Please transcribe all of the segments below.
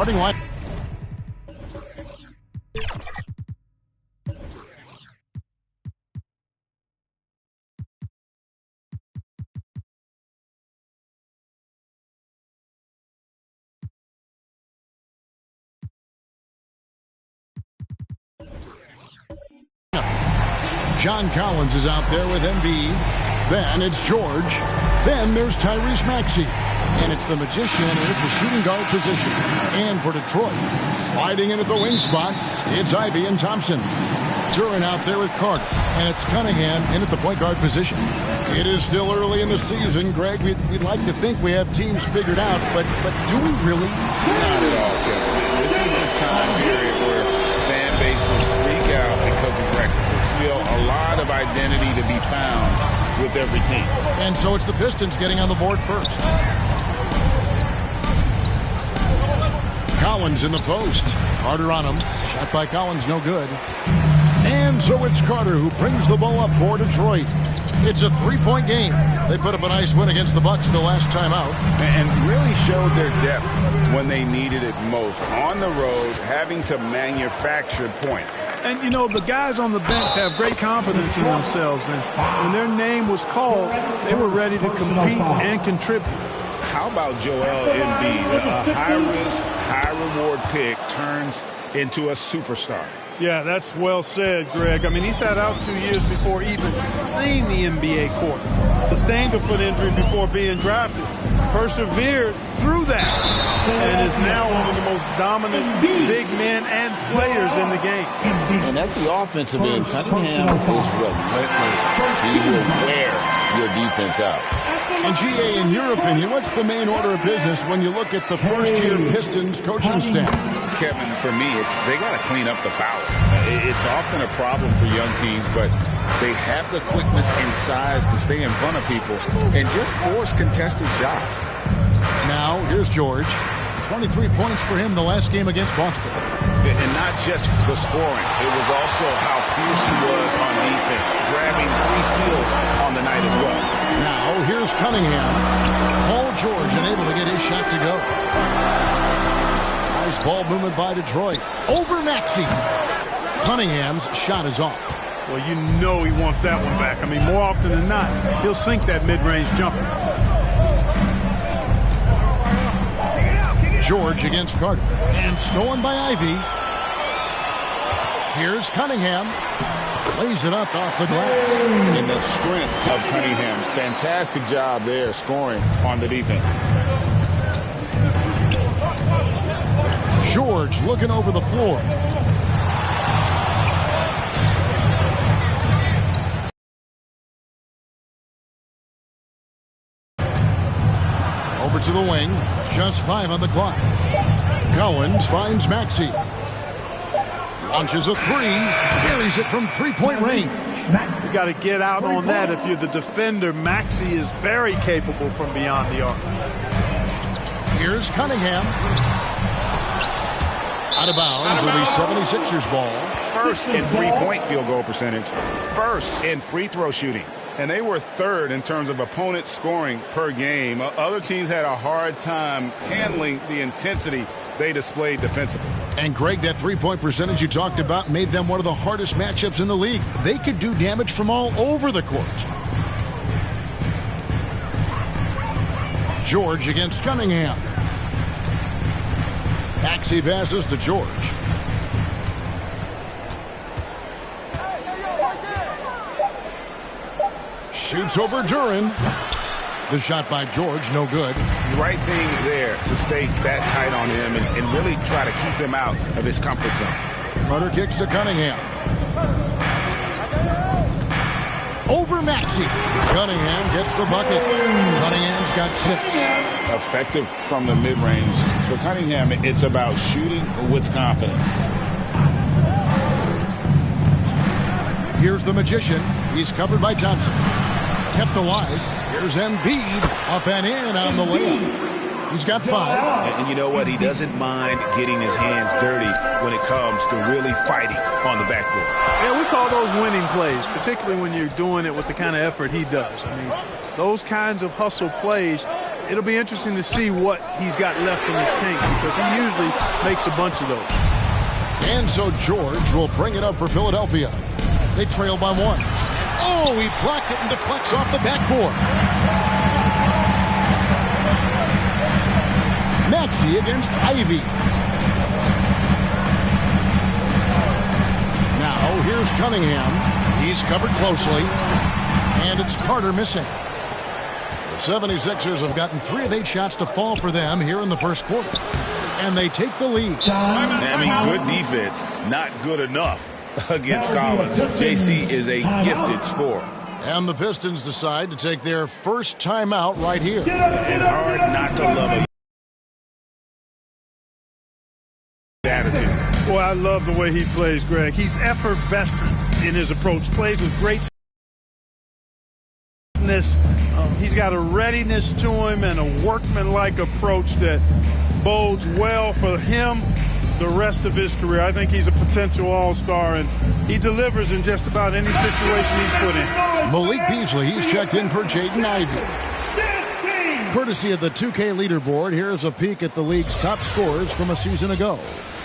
Starting line. John Collins is out there with Embiid. Then it's George. Then there's Tyrese Maxey. And it's the Magician in the shooting guard position. And for Detroit, sliding in at the wing spots, it's Ivey and Thompson. Duren out there with Carter. And it's Cunningham in at the point guard position. It is still early in the season, Greg. We'd like to think we have teams figured out, but do we really? Not at all, Kevin. This is the time period where fan bases freak out because of record. There's still a lot of identity to be found with every team. And so it's the Pistons getting on the board first. Collins in the post. Carter on him. Shot by Collins, no good. And so it's Carter who brings the ball up for Detroit. It's a three-point game. They put up a nice win against the Bucks the last time out. And really showed their depth when they needed it most. On the road, having to manufacture points. And, you know, the guys on the bench have great confidence in themselves. And when their name was called, they were ready to compete and contribute. How about Joel Embiid? A high-risk, high-reward pick turns into a superstar. Yeah, that's well said, Greg. I mean, he sat out 2 years before even seeing the NBA court. Sustained a foot injury before being drafted. Persevered through that. And is now one of the most dominant big men and players in the game. And at the offensive end, Cunningham is relentless. He will wear your defense out. And GA, in your opinion, what's the main order of business when you look at the first-year Pistons coaching staff? Kevin, for me, they got to clean up the foul. It's often a problem for young teams, but they have the quickness and size to stay in front of people and just force contested shots. Now, here's George. 23 points for him the last game against Boston. And not just the scoring. It was also how fierce he was on defense, grabbing 3 steals on the night as well. Now, here's Cunningham. Paul George unable to get his shot to go. Nice ball movement by Detroit. Over Maxey. Cunningham's shot is off. Well, you know he wants that one back. I mean, more often than not, he'll sink that mid-range jumper. George against Carter. And stolen by Ivey. Here's Cunningham. Lays it up off the glass. And the strength of Cunningham. Fantastic job there scoring on the defense. George looking over the floor. Over to the wing. Just 5 on the clock. Collins finds Maxey. Launches a 3. Buries it from three-point range. You got to get out on that if you're the defender. Maxey is very capable from beyond the arc. Here's Cunningham. Out of bounds. It'll be 76ers ball. First in three-point field goal percentage. First in free throw shooting. And they were third in terms of opponent scoring per game. Other teams had a hard time handling the intensity they displayed defensively. And Greg, that three-point percentage you talked about made them one of the hardest matchups in the league. They could do damage from all over the court. George against Cunningham. Maxey passes to George. Shoots over Duren. The shot by George, no good. The right thing there to stay that tight on him and really try to keep him out of his comfort zone. Carter kicks to Cunningham. Over Maxey. Cunningham gets the bucket. Cunningham's got 6. Effective from the mid-range. For Cunningham, it's about shooting with confidence. Here's the Magician. He's covered by Thompson. Kept alive. Here's Embiid. Up and in on the layup. He's got 5. And you know what? He doesn't mind getting his hands dirty when it comes to really fighting on the backboard. Yeah, we call those winning plays, particularly when you're doing it with the kind of effort he does. I mean, those kinds of hustle plays, it'll be interesting to see what he's got left in his tank, because he usually makes a bunch of those. And so George will bring it up for Philadelphia. They trail by 1. Oh, he blocked it and deflects off the backboard. Maxey against Ivy. Now here's Cunningham. He's covered closely. And it's Carter missing. The 76ers have gotten 3 of 8 shots to fall for them here in the first quarter. And they take the lead. I mean, good defense, not good enough against Collins. JC is a gifted scorer. And the Pistons decide to take their first timeout right here. And hard not to love it. Attitude. Boy, I love the way he plays, Greg. He's effervescent in his approach. Plays with great. He's got a readiness to him and a workmanlike approach that bodes well for him the rest of his career. I think he's a potential all-star, and he delivers in just about any situation he's put in. Malik Beasley, he's checked in for Jaden Ivey. Courtesy of the 2K leaderboard, here's a peek at the league's top scorers from a season ago.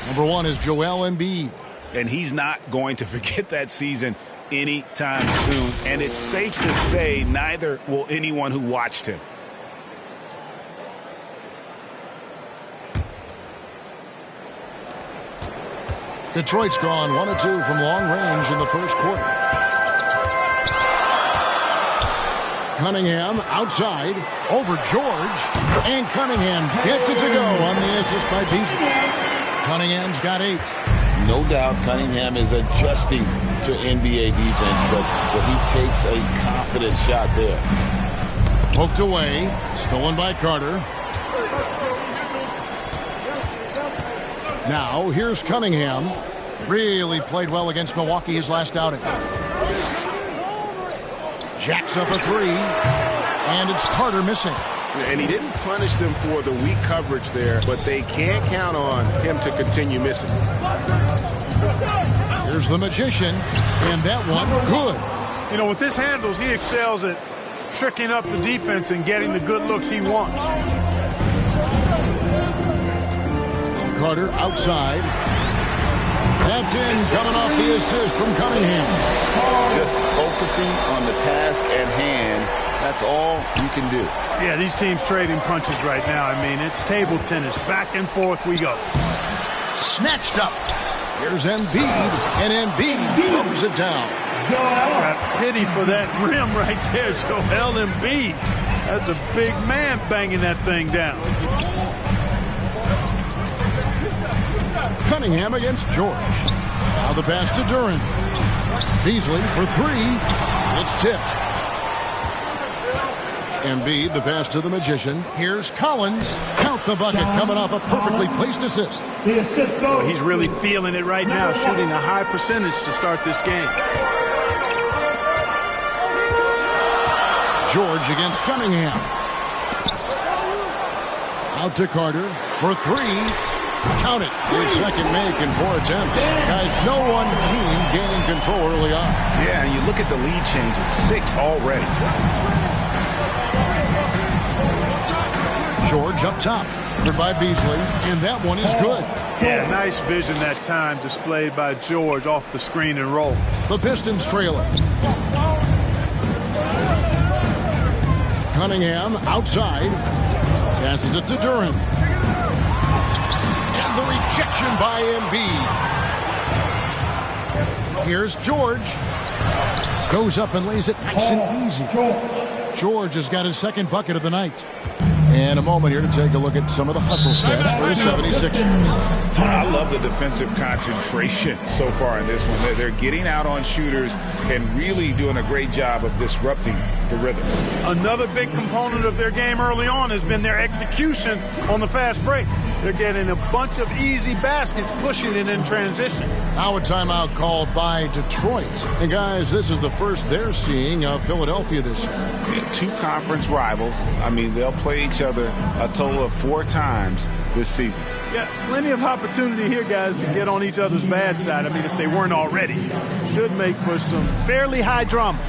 Number 1 is Joel Embiid. And he's not going to forget that season anytime soon. And it's safe to say neither will anyone who watched him. Detroit's gone 1 of 2 from long range in the first quarter. Cunningham outside over George, and Cunningham gets it to go on the assist by Beasley. Cunningham's got 8. No doubt Cunningham is adjusting to NBA defense, but he takes a confident shot there. Poked away, stolen by Carter. Now here's Cunningham. Really played well against Milwaukee his last outing. Jacks up a 3, and it's Carter missing. And he didn't punish them for the weak coverage there, but they can't count on him to continue missing. Here's the Magician, and that one good. You know, with his handles, he excels at tricking up the defense and getting the good looks he wants. Carter outside. That's in, coming off the assist from Cunningham. Just focusing on the task at hand. That's all you can do. Yeah, these teams trading punches right now. I mean, it's table tennis. Back and forth we go. Snatched up. Here's Embiid, and Embiid throws it down. Got pity for that rim right there, Joel Embiid. That's a big man banging that thing down. Cunningham against George. Now the pass to Duren. Beasley for 3. It's tipped. Embiid, the pass to the Magician. Here's Collins. Count the bucket, coming off a perfectly placed assist. Well, he's really feeling it right now, shooting a high percentage to start this game. George against Cunningham. Out to Carter for 3. Count it. His second make in 4 attempts. Guys, no one team gaining control early on. Yeah, and you look at the lead changes, 6 already. George up top, covered by Beasley, and that one is good. Yeah, nice vision that time displayed by George off the screen and roll. The Pistons trail it. Cunningham outside, passes it to Duren. And the rejection by Embiid. Here's George. Goes up and lays it nice and easy. George has got his second bucket of the night. And a moment here to take a look at some of the hustle stats for the 76ers. I love the defensive concentration so far in this one. They're getting out on shooters and really doing a great job of disrupting the rhythm. Another big component of their game early on has been their execution on the fast break. They're getting a bunch of easy baskets, pushing it in transition. Now a timeout called by Detroit. And guys, this is the first they're seeing of Philadelphia this year. Yeah, 2 conference rivals. I mean, they'll play each other a total of 4 times this season. Yeah, plenty of opportunity here, guys, to get on each other's bad side. I mean, if they weren't already. Should make for some fairly high drama.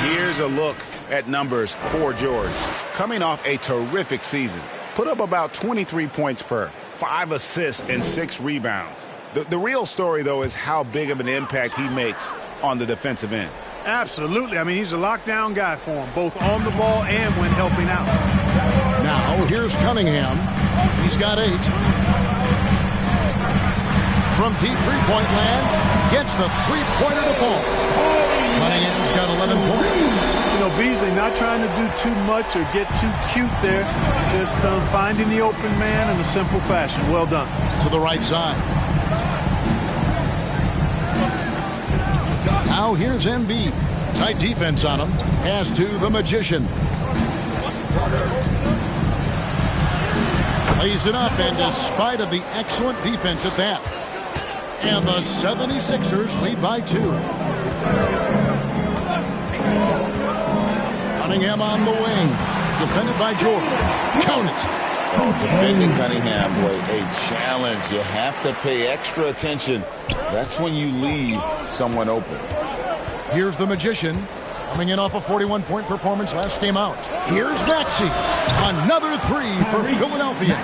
Here's a look at numbers for George. Coming off a terrific season, put up about 23 points per, 5 assists, and 6 rebounds. The real story, though, is how big of an impact he makes on the defensive end. Absolutely. I mean, he's a lockdown guy for him, both on the ball and when helping out. Now, here's Cunningham. He's got 8. From deep three-point land, gets the three-pointer to fall. Cunningham's got 11 points. You know, Beasley not trying to do too much or get too cute there. Just finding the open man in a simple fashion. Well done. To the right side. Now here's Embiid. Tight defense on him. Pass to the Magician. Lays it up, and despite of the excellent defense at that. And the 76ers lead by 2. Cunningham on the wing. Defended by George. Count it. Defending Cunningham, boy, a challenge. You have to pay extra attention. That's when you leave someone open. Here's the Magician. Coming in off a 41-point performance last game out. Here's Maxey. Another 3 for Philadelphia.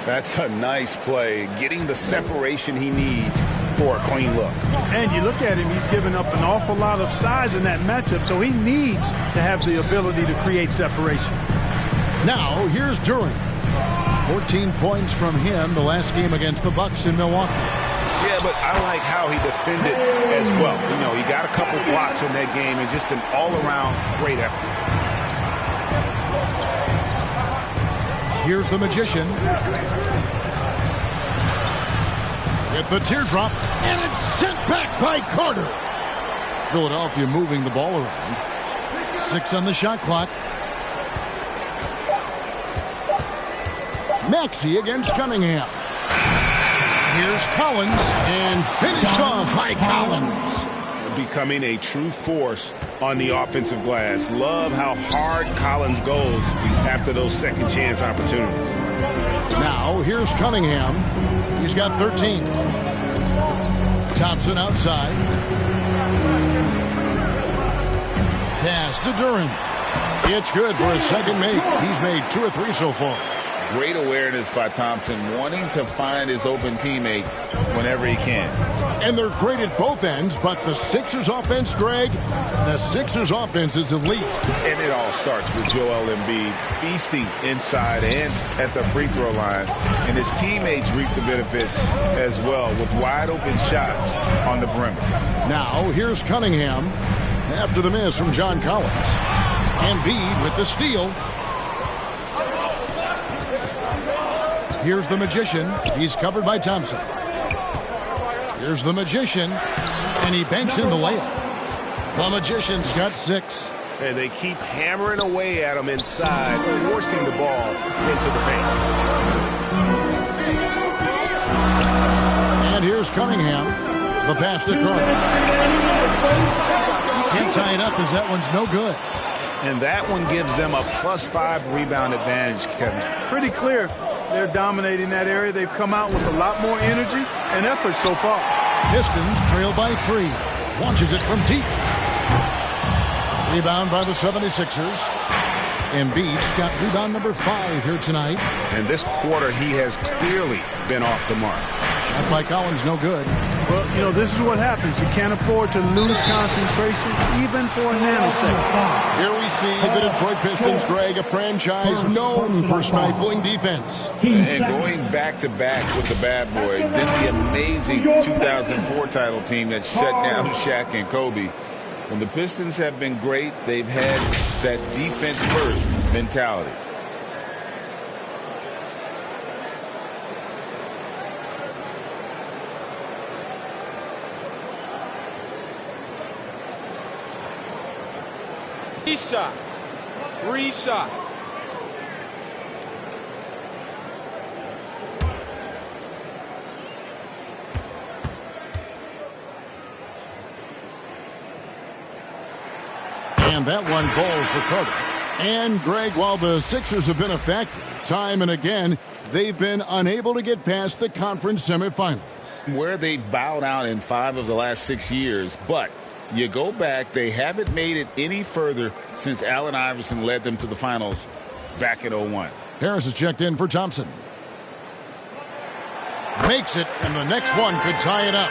That's a nice play, getting the separation he needs for a clean look. And you look at him, he's given up an awful lot of size in that matchup, so he needs to have the ability to create separation. Now, here's Durant. 14 points from him the last game against the Bucks in Milwaukee. Yeah, but I like how he defended as well. You know, he got a couple blocks in that game and just an all-around great effort. Here's the Magician. With the teardrop, and it's sent back by Carter. Philadelphia moving the ball around. 6 on the shot clock. Maxey against Cunningham. Here's Collins, and finished off by Collins. Becoming a true force on the offensive glass. Love how hard Collins goes after those second chance opportunities. Now, here's Cunningham. He's got 13. Thompson outside. Pass to Durant. It's good for a second make. He's made 2 or 3 so far. Great awareness by Thompson, wanting to find his open teammates whenever he can. And they're great at both ends, but the Sixers offense, Greg, the Sixers offense is elite. And it all starts with Joel Embiid feasting inside and at the free throw line. And his teammates reap the benefits as well with wide open shots on the perimeter. Now, here's Cunningham after the miss from John Collins. Embiid with the steal. Here's the Magician. He's covered by Thompson. Here's the Magician, and he banks in the layup. The Magician's got 6. And they keep hammering away at him inside, forcing the ball into the paint. And here's Cunningham. The pass to Carter. Can't tie it up as that one's no good. And that one gives them a +5 rebound advantage, Kevin. Pretty clear. They're dominating that area. They've come out with a lot more energy and effort so far. Pistons trail by 3. Launches it from deep. Rebound by the 76ers. Embiid's got rebound number 5 here tonight. And this quarter, he has clearly been off the mark. Shot by Collins, no good. Well, you know, this is what happens. You can't afford to lose concentration even for a nanosecond. Here we see the Detroit Pistons, Greg, a franchise known for stifling defense. And going back-to-back with the bad boys, then the amazing 2004 title team that shut down Shaq and Kobe. When the Pistons have been great, they've had that defense-first mentality. Three shots. And that one falls for Carter. And, Greg, while the Sixers have been effective time and again, they've been unable to get past the conference semifinals. Where they bowed out in 5 of the last 6 years, but You go back, they haven't made it any further since Allen Iverson led them to the finals back in 01. Harris is checked in for Thompson. Makes it, and the next one could tie it up.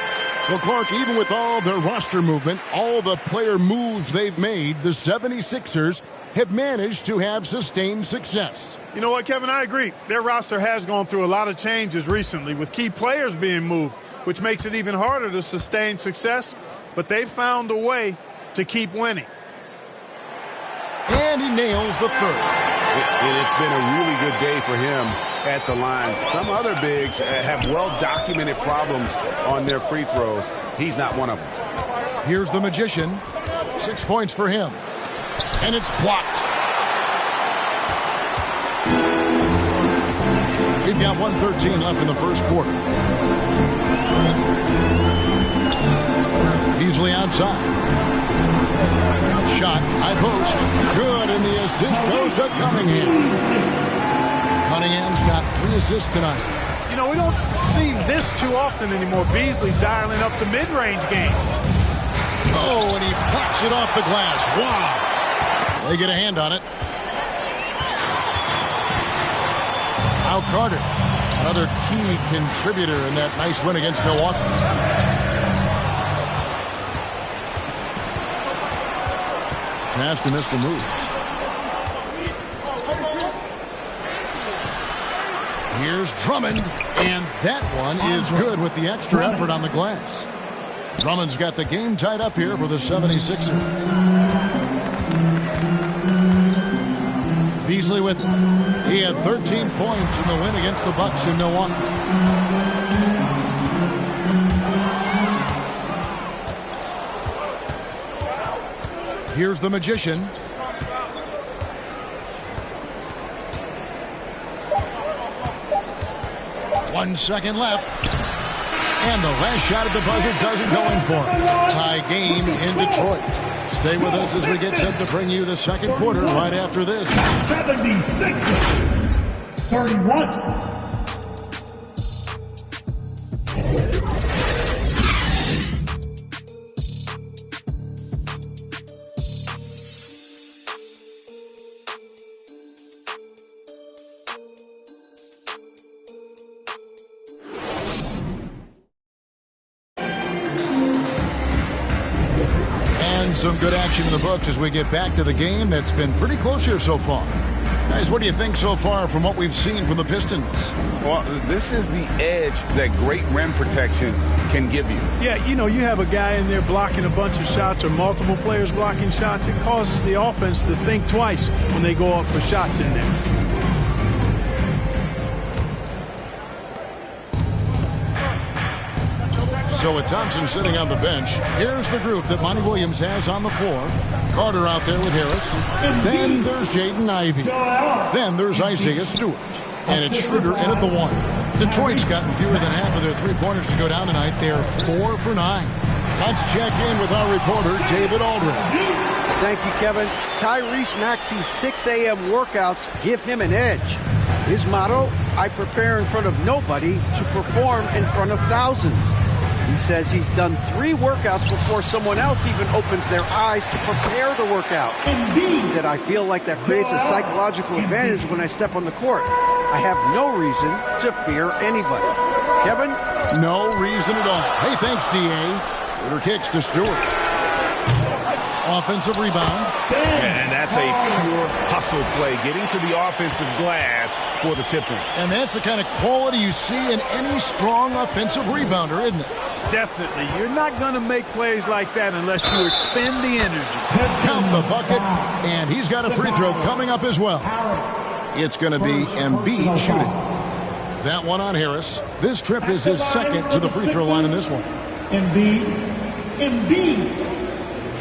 Well, Clark, even with all their roster movement, all the player moves they've made, the 76ers have managed to have sustained success. You know what, Kevin? I agree. Their roster has gone through a lot of changes recently with key players being moved, which makes it even harder to sustain success. But they've found a way to keep winning. And he nails the third. It's been a really good day for him at the line. Some other bigs have well-documented problems on their free throws. He's not one of them. Here's the Magician. 6 points for him. And it's blocked. We've got 1:13 left in the first quarter. Beasley outside. Shot, high post. Good, and the assist goes to Cunningham. Cunningham's got 3 assists tonight. You know, we don't see this too often anymore. Beasley dialing up the mid-range game. Oh, and he plucks it off the glass. Wow. They get a hand on it. Al Carter, another key contributor in that nice win against Milwaukee. Pass to Mr. Moves. Here's Drummond, and that one is good with the extra effort on the glass. Drummond's got the game tied up here for the 76ers. Beasley with it. He had 13 points in the win against the Bucks in Milwaukee. Here's the Magician. 1 second left. And the last shot at the buzzer doesn't go in for him. Tie game in Detroit. Stay with us as we get set to bring you the second quarter right after this. 76ers 31. Some good action in the books as we get back to the game that's been pretty close here so far. Guys, what do you think so far from what we've seen from the Pistons? Well, this is the edge that great rim protection can give you. Yeah, you know, you have a guy in there blocking a bunch of shots or multiple players blocking shots. It causes the offense to think twice when they go up for shots in there. So with Thompson sitting on the bench, here's the group that Monty Williams has on the floor. Carter out there with Harris. Then there's Jaden Ivey. Then there's Isaiah Stewart. And it's Schroeder in at the 1. Detroit's gotten fewer than half of their three-pointers to go down tonight. They're 4 for 9. Let's check in with our reporter, David Aldridge. Thank you, Kevin. Tyrese Maxey's 6 a.m. workouts give him an edge. His motto, I prepare in front of nobody to perform in front of thousands. He says he's done 3 workouts before someone else even opens their eyes to prepare the workout. He said, I feel like that creates a psychological advantage when I step on the court. I have no reason to fear anybody. Kevin? No reason at all. Hey, thanks, D.A. Schroeder kicks to Stewart. Offensive rebound. And that's a pure hustle play, getting to the offensive glass for the tip-in. And that's the kind of quality you see in any strong offensive rebounder, isn't it? Definitely. You're not going to make plays like that unless you expend the energy. Count the bucket, and he's got a free throw coming up as well. It's going to be Embiid shooting. That one on Harris. This trip is his second to the free throw line in this one. Embiid.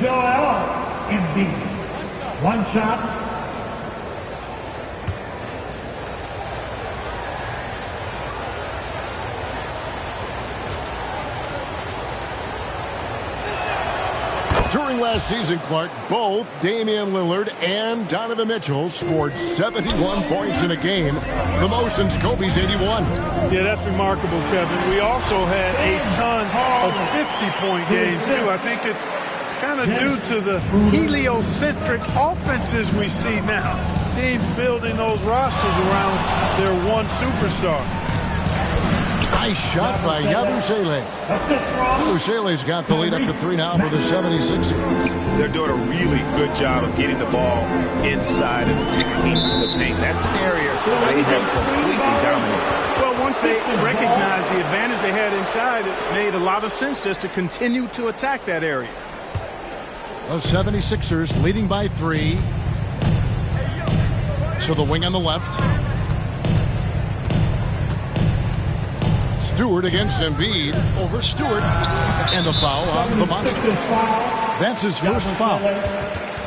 Joel Embiid. 1 shot. During last season, Clark, both Damian Lillard and Donovan Mitchell scored 71 points in a game, the most since Kobe's 81. Yeah, that's remarkable, Kevin. We also had a ton of 50-point games, too. I think it's kind of due to the heliocentric offenses we see now. Teams building those rosters around their one superstar. Nice shot by Yabusele. Yabusele's got the lead up to 3 now for the 76ers. They're doing a really good job of getting the ball inside and attacking the paint. That's an area they have completely dominated. Well, once they recognized the advantage they had inside, it made a lot of sense just to continue to attack that area. The 76ers leading by 3. To the wing on the left. Stewart against Embiid over Stewart. And the foul on the monster. That's his first foul.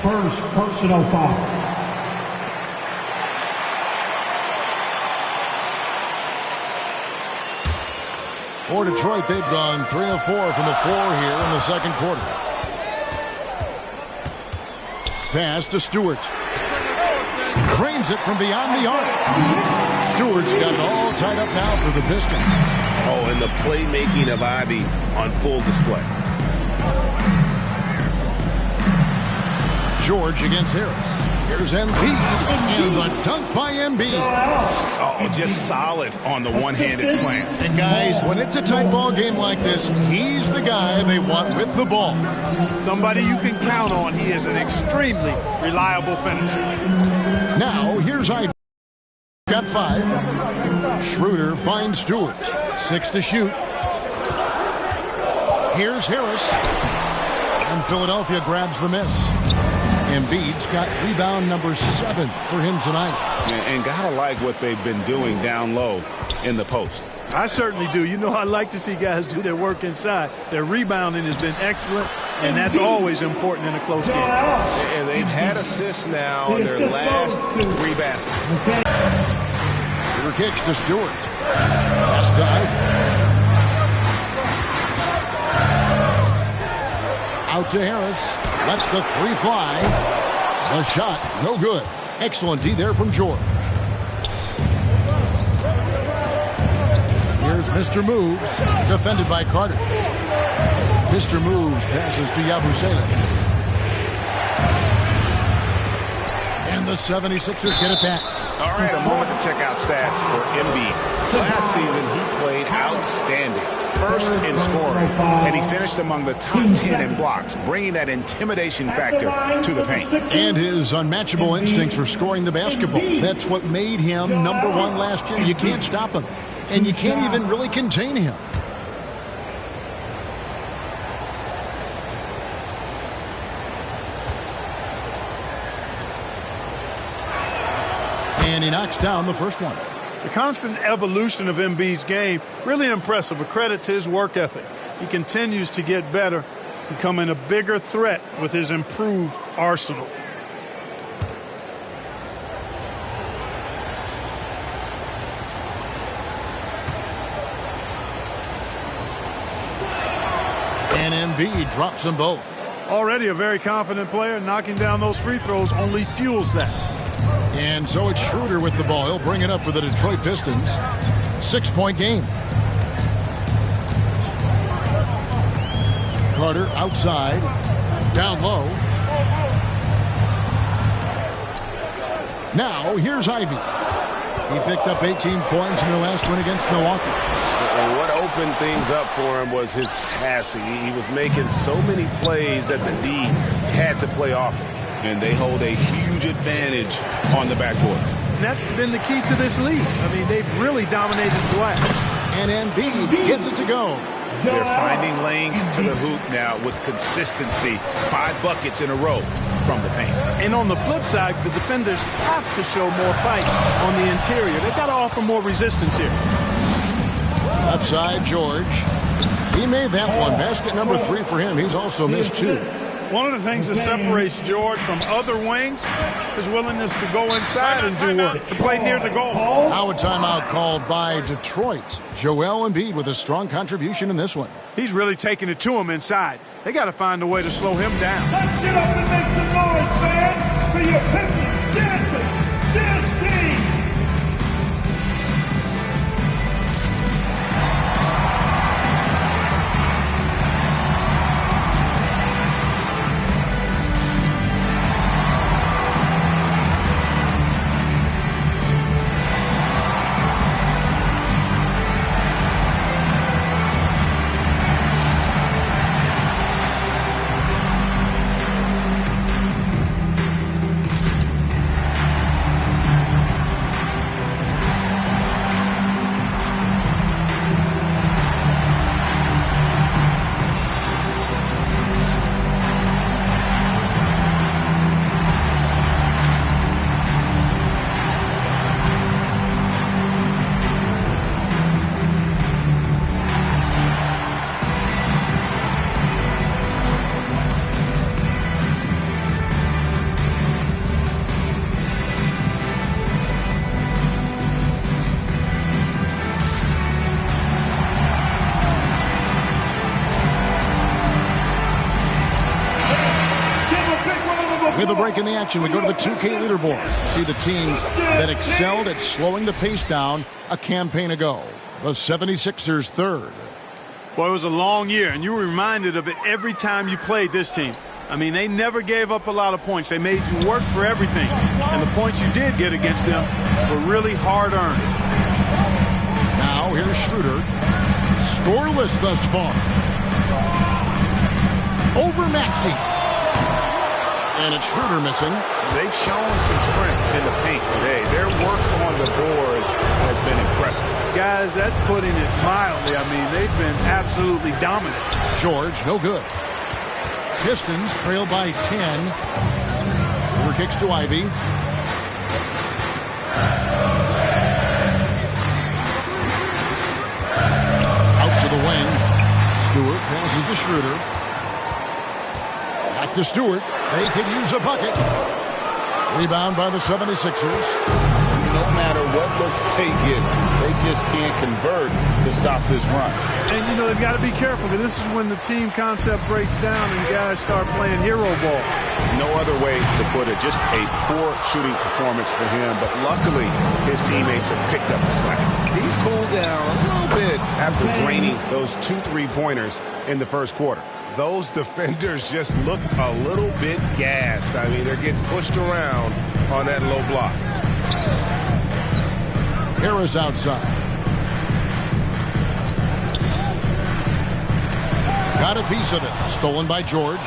First personal foul. For Detroit, they've gone 3 of 4 from the floor here in the second quarter. Pass to Stewart. Cranes it from beyond the arc. Stewart's got it all tied up now for the Pistons. Oh, and the playmaking of Ivy on full display. George against Harris. Here's Embiid. And the dunk by Embiid. Oh, just solid on the one-handed slam. And guys, when it's a tight ball game like this, he's the guy they want with the ball. Somebody you can count on. He is an extremely reliable finisher. Now, here's Ivy. Got 5. Schroeder finds Stewart. 6 to shoot. Here's Harris. And Philadelphia grabs the miss. Embiid's got rebound number 7 for him tonight. And gotta like what they've been doing down low in the post. I certainly do. You know, I like to see guys do their work inside. Their rebounding has been excellent, and that's always important in a close game. And they've had assists now in their last 3 baskets. Stewart kicks to Stewart. Pass to Ivy. Out to Harris. Lets the 3 fly. The shot, no good. Excellent D there from George. Here's Mr. Moves, defended by Carter. Mr. Moves passes to Yabusele. And the 76ers get it back. All right, a moment to check out stats for Embiid. Last season, he played outstanding. First in scoring, and he finished among the top 10 in blocks, bringing that intimidation factor to the paint. And his unmatchable instincts for scoring the basketball. That's what made him number 1 last year. You can't stop him, and you can't even really contain him. And he knocks down the first one. The constant evolution of Embiid's game, really impressive. A credit to his work ethic. He continues to get better, becoming a bigger threat with his improved arsenal. And Embiid drops them both. Already a very confident player. Knocking down those free throws only fuels that. And so it's Schroeder with the ball. He'll bring it up for the Detroit Pistons. 6-point game. Carter outside. Down low. Now here's Ivy. He picked up 18 points in their last win against Milwaukee. And what opened things up for him was his passing. He was making so many plays that the D had to play off him. And they hold a huge advantage on the backboard. And that's been the key to this league. I mean, they've really dominated glass. And Embiid gets it to go. They're finding lanes to the hoop now with consistency. 5 buckets in a row from the paint. And on the flip side, the defenders have to show more fight on the interior. They've got to offer more resistance here. Left side, George. He made that one. Basket number 3 for him. He's also missed 2. One of the things that separates George from other wings is willingness to go inside and do work, to play near the goal. Now a timeout called by Detroit. Joel Embiid with a strong contribution in this one. He's really taking it to him inside. They got to find a way to slow him down. Let's get up and make some noise, fans, for your Pistons dancing, dance team. With a break in the action, we go to the 2K leaderboard. See the teams that excelled at slowing the pace down a campaign ago. The 76ers third. Well, it was a long year, and you were reminded of it every time you played this team. I mean, they never gave up a lot of points. They made you work for everything. And the points you did get against them were really hard-earned. Now, here's Schroeder. Scoreless thus far. Over Maxey. And it's Schroeder missing. They've shown some strength in the paint today. Their work on the boards has been impressive. Guys, that's putting it mildly. I mean, they've been absolutely dominant. George, no good. Pistons trail by 10. Schroeder kicks to Ivy. Out to the wing. Stewart passes to Schroeder. Back to Stewart. They could use a bucket. Rebound by the 76ers. No matter what looks they get, they just can't convert to stop this run. And, you know, they've got to be careful, because this is when the team concept breaks down and guys start playing hero ball. No other way to put it. Just a poor shooting performance for him. But luckily, his teammates have picked up the slack. He's cooled down a little bit after draining those 2 3-pointers in the first quarter. Those defenders just look a little bit gassed. I mean, they're getting pushed around on that low block. Harris outside. Got a piece of it. Stolen by George.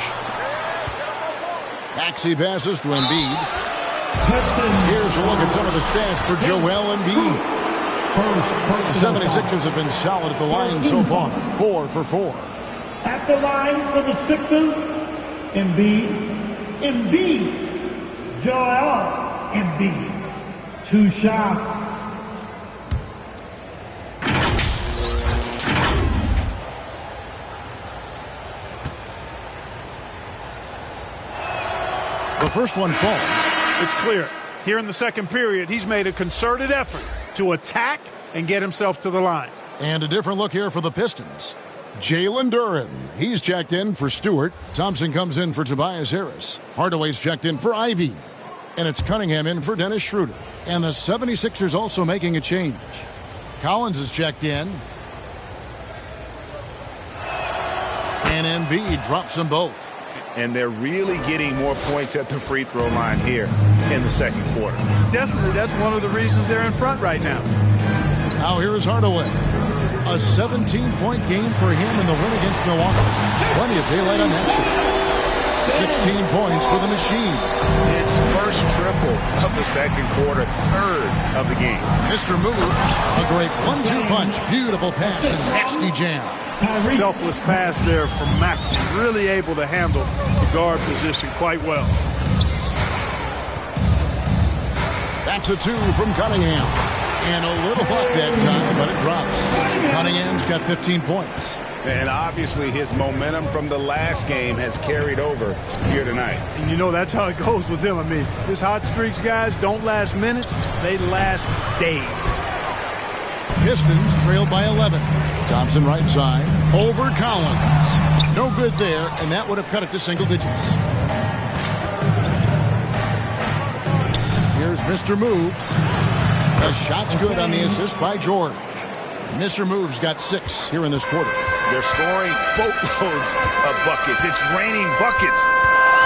Maxey passes to Embiid. Here's a look at some of the stats for Joel Embiid. The 76ers have been solid at the line so far. 4 for 4. At the line for the Sixers, Embiid. Joel Embiid. 2 shots. The first one falls. It's clear. Here in the second period, he's made a concerted effort to attack and get himself to the line. And a different look here for the Pistons. Jalen Duren. He's checked in for Stewart. Thompson comes in for Tobias Harris. Hardaway's checked in for Ivy. And it's Cunningham in for Dennis Schroeder. And the 76ers also making a change. Collins is checked in. And Embiid drops them both. And they're really getting more points at the free throw line here in the second quarter. Definitely, that's one of the reasons they're in front right now. Now here is Hardaway. A 17-point game for him in the win against Milwaukee. Plenty of daylight on that shot. 16 points for the machine. It's first triple of the second quarter, third of the game. Mr. Moves. A great 1-2 punch. Beautiful pass and nasty jam. Selfless pass there from Maxey. Really able to handle the guard position quite well. That's a 2 from Cunningham. And a little luck that time, but it drops. Cunningham's got 15 points. And obviously his momentum from the last game has carried over here tonight. And you know that's how it goes with him. I mean, his hot streaks, guys, don't last minutes. They last days. Pistons trail by 11. Thompson right side. Over Collins. No good there, and that would have cut it to single digits. Here's Mr. Moves. The shot's good on the assist by George. Mr. Moves got 6 here in this quarter. They're scoring boatloads of buckets. It's raining buckets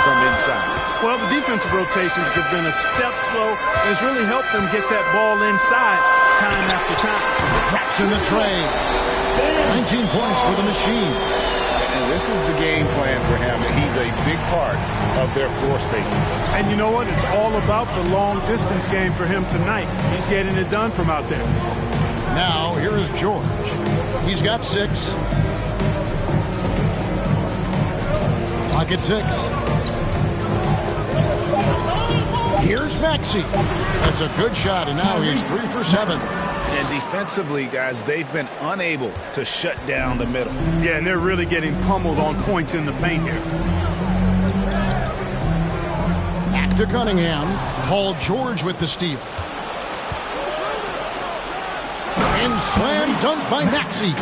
from inside. Well, the defensive rotations have been a step slow, and it's really helped them get that ball inside time after time. Drops in the tray. 19 points for the machine. And this is the game plan for him. He's a big part of their floor spacing. And you know what? It's all about the long-distance game for him tonight. He's getting it done from out there. Now, here is George. He's got 6. Clock at 6. Here's Maxey. That's a good shot, and now he's 3 for 7. And defensively, guys, they've been unable to shut down the middle. Yeah, and they're really getting pummeled on points in the paint here. Back to Cunningham. Paul George with the steal. And slam dunk by Maxey.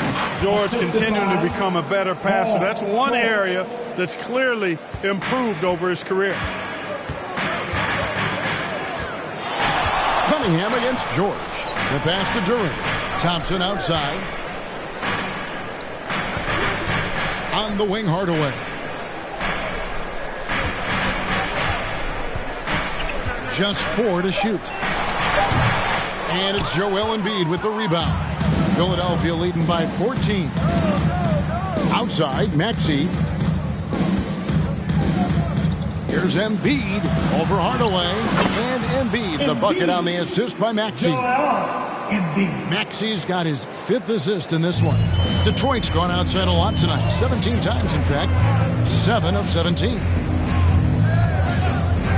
George continuing to become a better passer. That's one area that's clearly improved over his career. Cunningham against George. The pass to Durant. Thompson outside. On the wing, Hardaway. Just 4 to shoot. And it's Joel Embiid with the rebound. Philadelphia leading by 14. Outside, Maxey. Here's Embiid over Hardaway. And Embiid, the bucket on the assist by Maxey. Maxey's got his 5th assist in this one. Detroit's gone outside a lot tonight. 17 times, in fact. 7 of 17.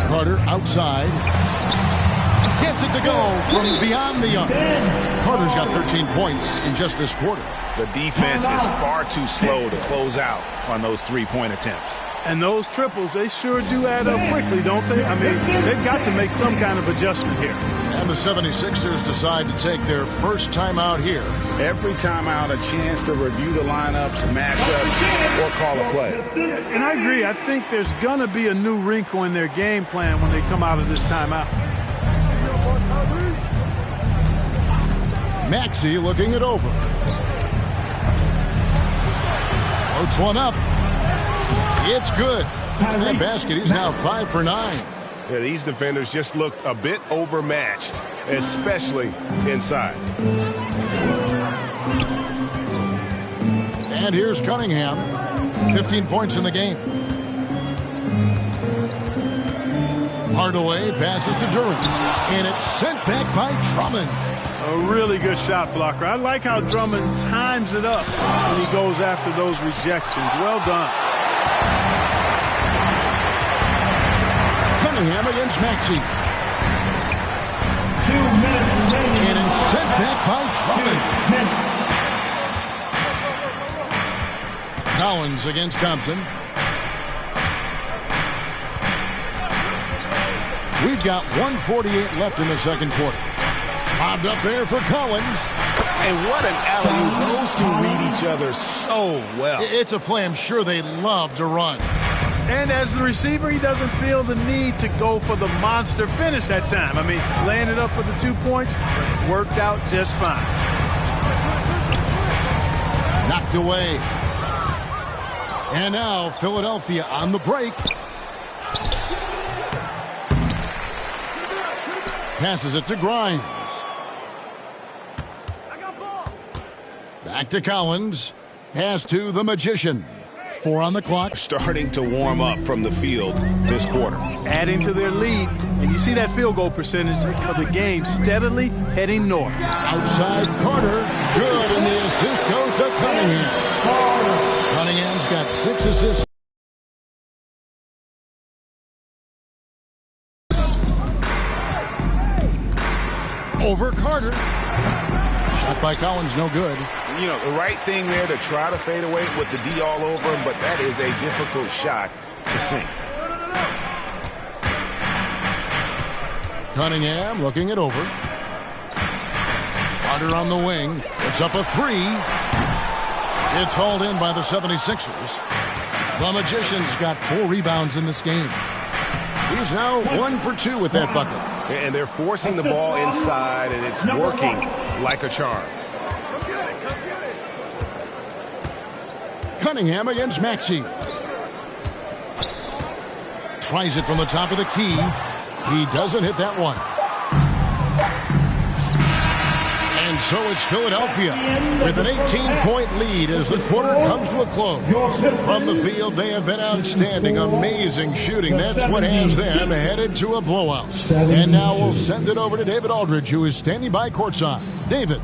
Carter outside. Gets it to go from beyond the arc. Carter's got 13 points in just this quarter. The defense is far too slow to close out on those three-point attempts. And those triples, they sure do add up quickly, don't they? I mean, they've got to make some kind of adjustment here. And the 76ers decide to take their first timeout here. Every timeout, a chance to review the lineups, matchups, or call a play. And I agree. I think there's going to be a new wrinkle in their game plan when they come out of this timeout. Maxey looking it over. Floats one up. It's good. That basket, he's now 5 for 9. Yeah, these defenders just looked a bit overmatched, especially inside. And here's Cunningham. 15 points in the game. Hardaway passes to Durant. And it's sent back by Drummond. A really good shot blocker. I like how Drummond times it up when he goes after those rejections. Well done. Cunningham against Maxey. 2 minutes remaining. And it's sent back by Drummond. Collins against Thompson. We've got 1:48 left in the second quarter. Bobbed up there for Collins. And what an alley-oop. Those two read each other so well. It's a play I'm sure they love to run. And as the receiver, he doesn't feel the need to go for the monster finish that time. I mean, laying it up for the 2 points worked out just fine. Knocked away. And now Philadelphia on the break. Passes it to Grimes. Back to Collins. Pass to the Magician. 4 on the clock. Starting to warm up from the field this quarter. Adding to their lead. And you see that field goal percentage for the game steadily heading north. Outside Carter. Good, and the assist goes to Cunningham. Cunningham's got 6 assists. Over Carter. Shot by Collins, no good. You know, the right thing there to try to fade away with the D all over him, but that is a difficult shot to sink. Cunningham looking it over. Carter on the wing. It's up a 3. It's hauled in by the 76ers. The Magician's got 4 rebounds in this game. He's now 1 for 2 with that bucket. And they're forcing the ball inside, and it's working like a charm. Cunningham against Maxey. Tries it from the top of the key. He doesn't hit that one. And so it's Philadelphia with an 18-point lead as the quarter comes to a close. From the field, they have been outstanding, amazing shooting. That's what has them headed to a blowout. And now we'll send it over to David Aldridge, who is standing by courtside. David.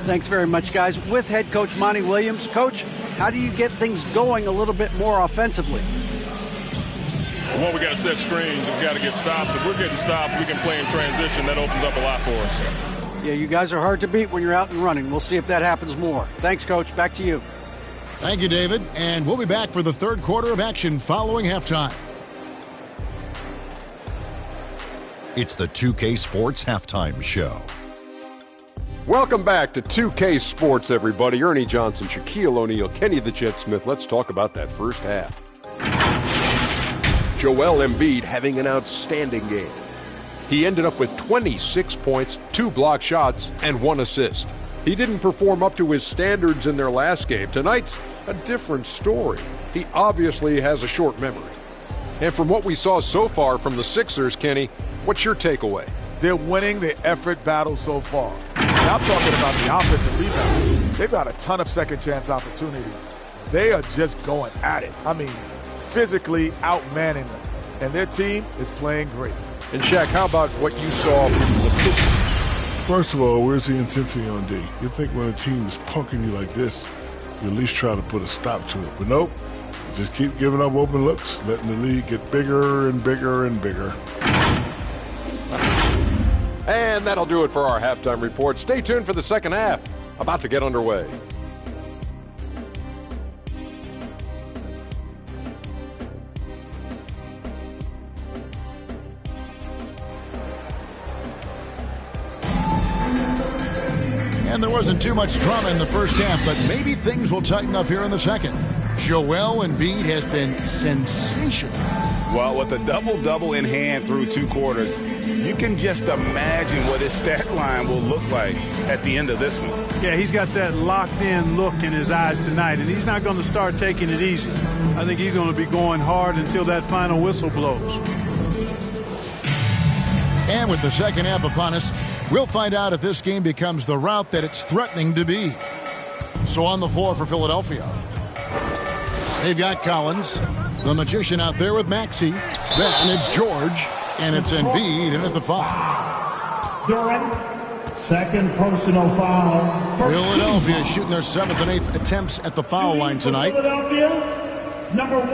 Thanks very much, guys. With head coach Monty Williams. Coach, how do you get things going a little bit more offensively? Well, we got to set screens and we got to get stops. If we're getting stops, we can play in transition. That opens up a lot for us. Yeah, you guys are hard to beat when you're out and running. We'll see if that happens more. Thanks, Coach. Back to you. Thank you, David. And we'll be back for the third quarter of action following halftime. It's the 2K Sports Halftime Show. Welcome back to 2K Sports, everybody. Ernie Johnson, Shaquille O'Neal, Kenny the Jet Smith. Let's talk about that first half. Joel Embiid having an outstanding game. he ended up with 26 points, 2 blocked shots, and 1 assist. He didn't perform up to his standards in their last game. Tonight's a different story. He obviously has a short memory. And from what we saw so far from the Sixers, Kenny, what's your takeaway? They're winning the effort battle so far. Now I'm talking about the offensive rebound. They've got a ton of second chance opportunities. They are just going at it. I mean, physically outmanning them. And their team is playing great. And Shaq, how about what you saw from the Pistons? First of all, where's the intensity on D? You think when a team is punking you like this, you at least try to put a stop to it. But nope, you just keep giving up open looks, letting the lead get bigger and bigger and bigger. And that'll do it for our halftime report. Stay tuned for the second half, about to get underway. And there wasn't too much drama in the first half, but maybe things will tighten up here in the second. Joel Embiid has been sensational. Well, with a double-double in hand through 2 quarters, you can just imagine what his stat line will look like at the end of this one. Yeah, he's got that locked-in look in his eyes tonight, and he's not going to start taking it easy. I think he's going to be going hard until that final whistle blows. And with the second half upon us, we'll find out if this game becomes the route that it's threatening to be. So on the floor for Philadelphia, they've got Collins, the magician out there with Maxey. Then it's George, and it's Embiid in at the foul. Durant, second personal foul. Philadelphia shooting their 7th and 8th attempts at the foul line tonight. Philadelphia, number 1,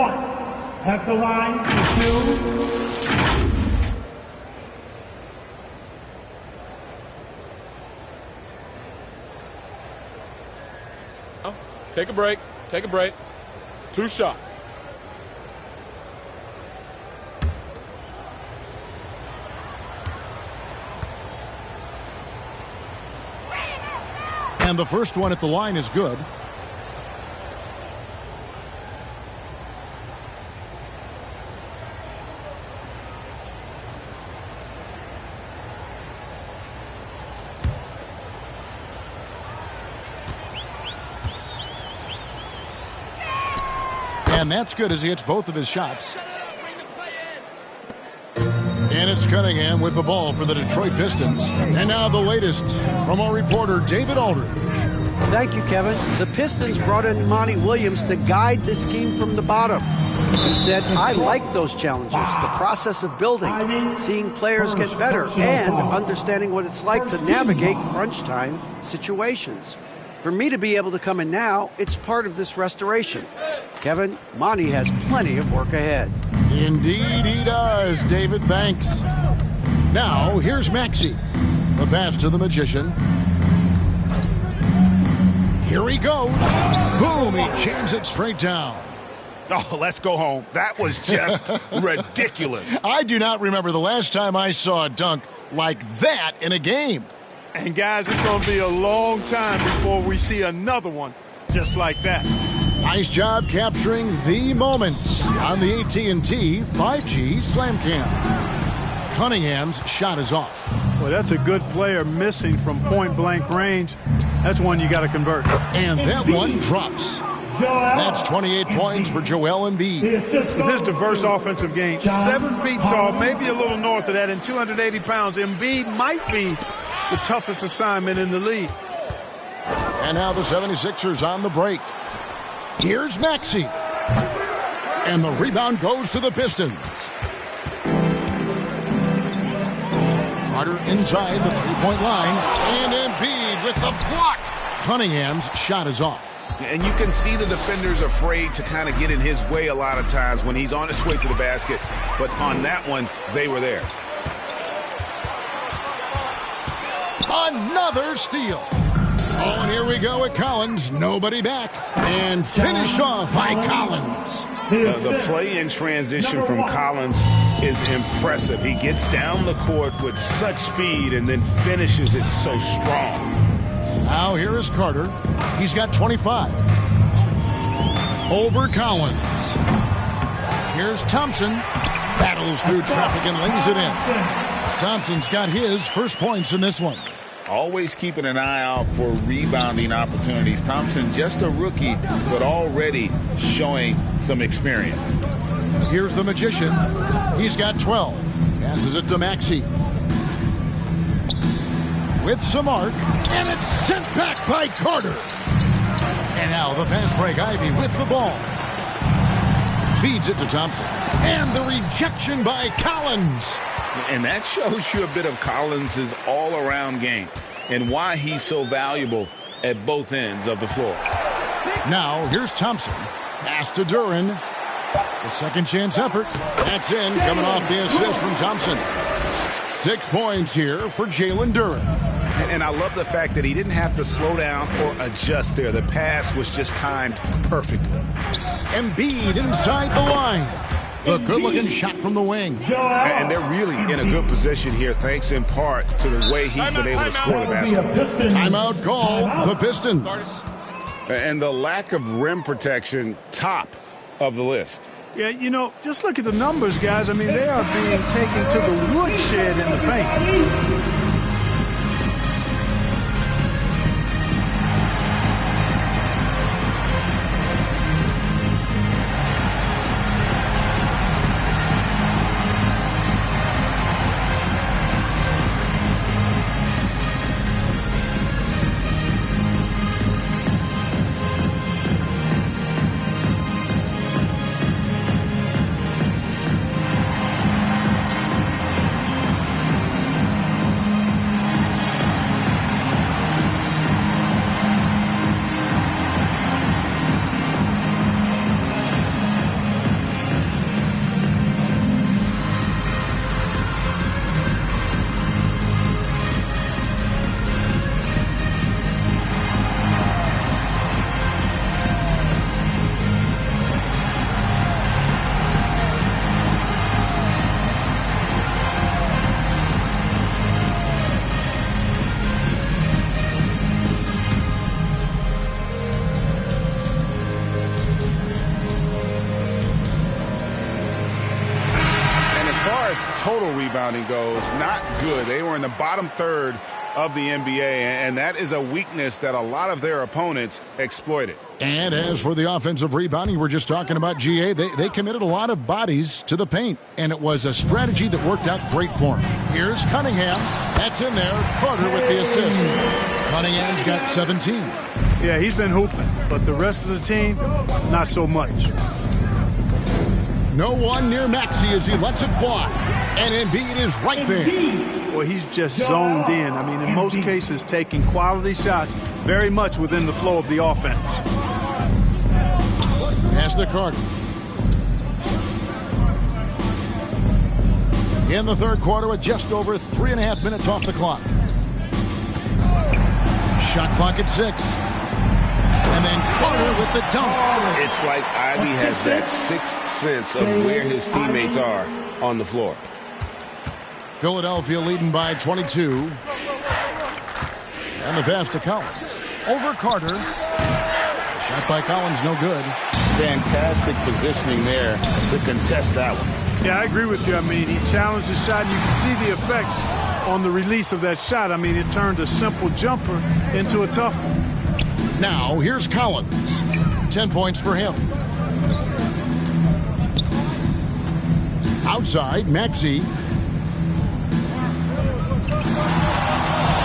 at the line for 2. Take a break. Take a break. 2 shots. And the first one at the line is good. And that's good as he hits both of his shots. And it's Cunningham with the ball for the Detroit Pistons. And now the latest from our reporter, David Aldridge. Thank you, Kevin. The Pistons brought in Monty Williams to guide this team from the bottom. He said, I like those challenges, the process of building, seeing players get better, and understanding what it's like to navigate crunch time situations. For me to be able to come in now, it's part of this restoration. Kevin, Monty has plenty of work ahead. Indeed he does, David. Thanks. Now, here's Maxey. The pass to the magician. Here he goes. Boom, he jams it straight down. Oh, let's go home. That was just ridiculous. I do not remember the last time I saw a dunk like that in a game. And guys, it's going to be a long time before we see another one just like that. Nice job capturing the moments on the AT&T 5G Slam Cam. Cunningham's shot is off. Well, that's a good player missing from point-blank range. That's one you got to convert. And that one drops. That's 28 points for Joel Embiid. With his diverse offensive game, 7 feet tall, maybe a little north of that, and 280 pounds, Embiid might be the toughest assignment in the league. And now the 76ers on the break. Here's Maxey. And the rebound goes to the Pistons. Carter inside the three-point line. And Embiid with the block. Cunningham's shot is off. And you can see the defenders afraid to kind of get in his way a lot of times when he's on his way to the basket. But on that one, they were there. Another steal. Oh, and here we go with Collins. Nobody back. And finished off by Collins. The play in transition from Collins is impressive. He gets down the court with such speed and then finishes it so strong. Now here is Carter. He's got 25. Over Collins. Here's Thompson. Battles through traffic and lays it in. Thompson's got his first points in this one. Always keeping an eye out for rebounding opportunities. Thompson, just a rookie, but already showing some experience. Here's the Magician. He's got 12. Passes it to Maxey. With some arc, and it's sent back by Carter. And now the fast break. Ivey with the ball. Feeds it to Thompson. And the rejection by Collins. And that shows you a bit of Collins' all-around game and why he's so valuable at both ends of the floor. Now, here's Thompson. Pass to Duren. The second chance effort. That's in, coming off the assist from Thompson. 6 points here for Jalen Duren. And I love the fact that he didn't have to slow down or adjust there. The pass was just timed perfectly. Embiid inside the line. The good-looking shot from the wing. And they're really in a good position here, thanks in part to the way he's been able to score the basketball. Timeout call, the Pistons. And the lack of rim protection, top of the list. Yeah, you know, just look at the numbers, guys. I mean, they are being taken to the woodshed in the paint. Total rebounding goes, not good. They were in the bottom third of the NBA, and that is a weakness that a lot of their opponents exploited. And as for the offensive rebounding, we're just talking about GA. They committed a lot of bodies to the paint, and it was a strategy that worked out great for them. Here's Cunningham. That's in there. Carter with the assist. Cunningham's got 17. Yeah, he's been hooping, but the rest of the team, not so much. No one near Maxey as he lets it fly. And Embiid is right there. Well, he's just zoned in. I mean, in most cases, taking quality shots very much within the flow of the offense. Pass to Carter. In the third quarter with just over 3.5 minutes off the clock. Shot clock at 6. And then Carter with the dunk. It's like Ivey has that sixth sense of where his teammates are on the floor. Philadelphia leading by 22. And the pass to Collins. Over Carter. Shot by Collins, no good. Fantastic positioning there to contest that one. Yeah, I agree with you. I mean, he challenged the shot, and you can see the effects on the release of that shot. I mean, it turned a simple jumper into a tough one. Now, here's Collins. 10 points for him. Outside, Maxey.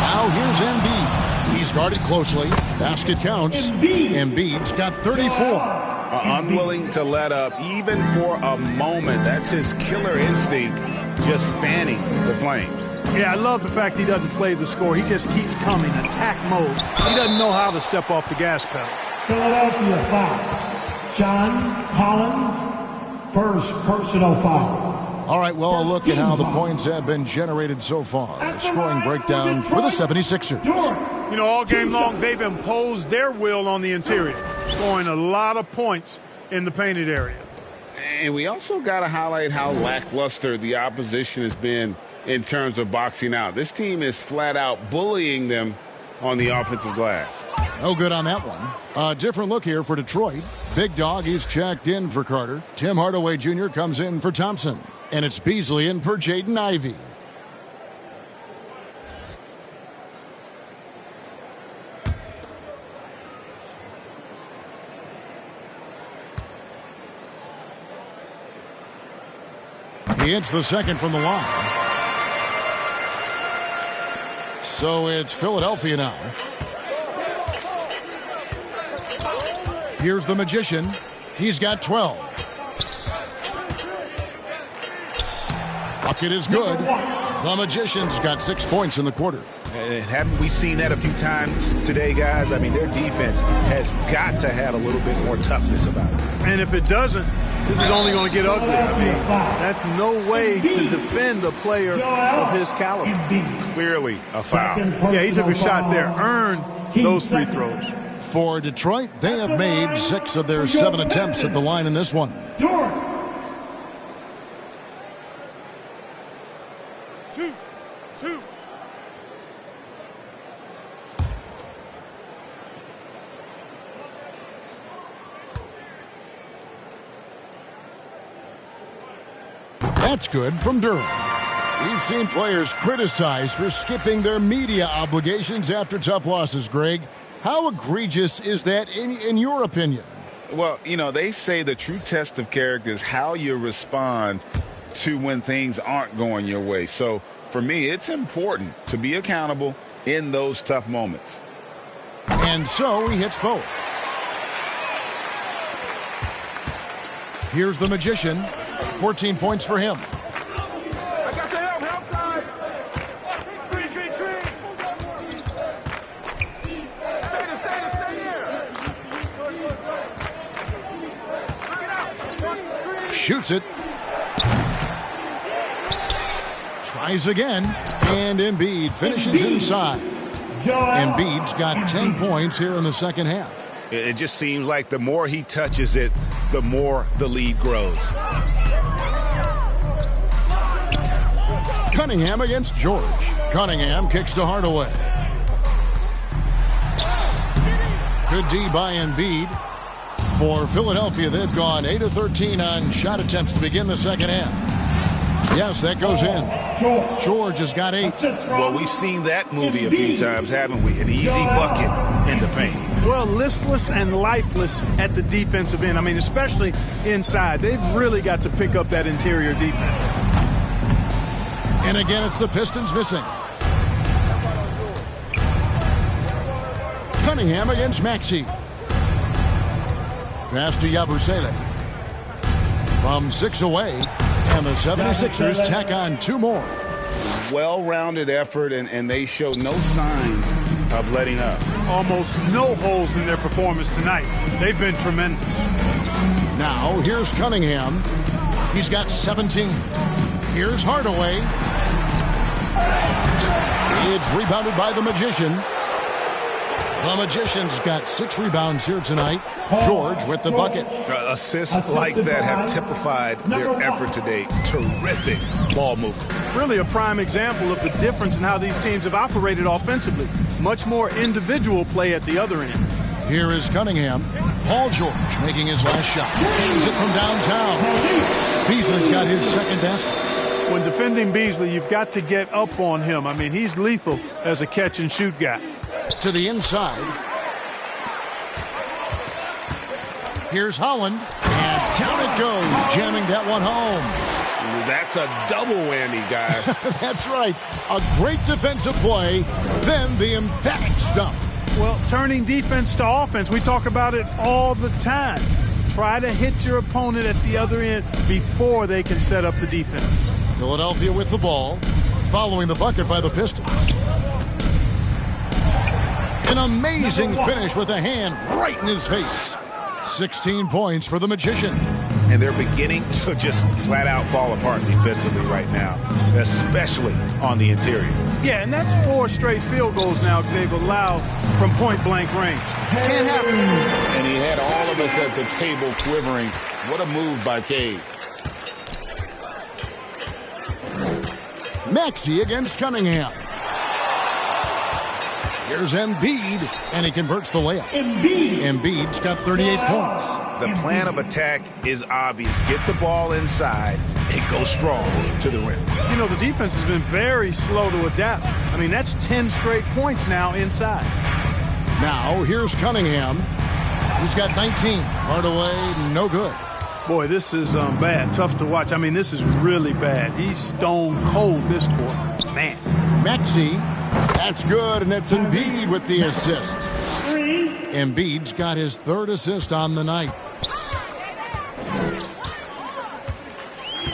Now here's Embiid. He's guarded closely. Basket counts. Embiid's got 34. Unwilling to let up even for a moment. That's his killer instinct, just fanning the flames. Yeah, I love the fact he doesn't play the score. He just keeps coming, attack mode. He doesn't know how to step off the gas pedal. Philadelphia foul. John Collins, first personal foul. All right, well, a look at how the points have been generated so far. A scoring breakdown for the 76ers. You know, all game long, they've imposed their will on the interior, scoring a lot of points in the painted area. And we also got to highlight how lackluster the opposition has been in terms of boxing out. This team is flat out bullying them on the offensive glass. No good on that one. A different look here for Detroit. Big Dog, he's checked in for Carter. Tim Hardaway Jr. comes in for Thompson. And it's Beasley in for Jaden Ivey. He hits the second from the line. So it's Philadelphia now. Here's the Magician. He's got 12. Bucket is good. The Magician's got 6 points in the quarter. And haven't we seen that a few times today, guys? I mean, their defense has got to have a little bit more toughness about it. And if it doesn't, this is only going to get ugly. I mean, that's no way to defend a player of his caliber. Clearly a foul. Yeah, he took a shot there. Earned those free throws. For Detroit, they have made 6 of their 7 attempts at the line in this one. Two. That's good from Durham. We've seen players criticized for skipping their media obligations after tough losses, Greg. How egregious is that in your opinion? Well, you know, they say the true test of character is how you respond to when things aren't going your way. So for me, it's important to be accountable in those tough moments. And so he hits both. Here's the Magician. 14 points for him. I got the help side. Screen. Stay here. Shoots it. Tries again. And Embiid finishes inside. Embiid's got 10 points here in the second half. It just seems like the more he touches it, the more the lead grows. Cunningham against George. Cunningham kicks to Hardaway. Good D by Embiid. For Philadelphia, they've gone 8 of 13 on shot attempts to begin the second half. Yes, that goes in. George has got 8. Well, we've seen that movie a few times, haven't we? An easy bucket in the paint. Well, listless and lifeless at the defensive end. I mean, especially inside. They've really got to pick up that interior defense. And again, it's the Pistons missing. Cunningham against Maxey. Pass to Yabusele. From 6 away, and the 76ers tack on 2 more. Well-rounded effort, and they show no signs of letting up. Almost no holes in their performance tonight. They've been tremendous. Now, here's Cunningham. He's got 17. Here's Hardaway. It's rebounded by the Magician. The Magician's got 6 rebounds here tonight. George with the bucket. Assists like that have typified their effort today. Terrific ball movement. Really a prime example of the difference in how these teams have operated offensively. Much more individual play at the other end. Here is Cunningham. Paul George making his last shot. Hangs it from downtown. Beasley's got his second basket. When defending Beasley, you've got to get up on him. I mean, he's lethal as a catch-and-shoot guy. To the inside. Here's Holland. And down it goes, jamming that one home. That's a double whammy, guys. That's right. A great defensive play, then the emphatic stuff. Well, turning defense to offense, we talk about it all the time. Try to hit your opponent at the other end before they can set up the defense. Philadelphia with the ball, following the bucket by the Pistons. An amazing finish with a hand right in his face. 16 points for the Magician. And they're beginning to just flat out fall apart defensively right now, especially on the interior. Yeah, and that's 4 straight field goals now they've allowed from point-blank range. Can't happen. And he had all of us at the table quivering. What a move by Cade. Maxey against Cunningham. Here's Embiid, and he converts the layup. Embiid's got 38 points. The plan of attack is obvious. Get the ball inside and go strong to the rim. You know, the defense has been very slow to adapt. I mean, that's 10 straight points now inside. Now, here's Cunningham. He's got 19. Hardaway, no good. Boy, this is bad. Tough to watch. I mean, this is really bad. He's stone cold this quarter. Man. Maxey, that's good, and it's Embiid with the assist. Embiid's got his 3rd assist on the night.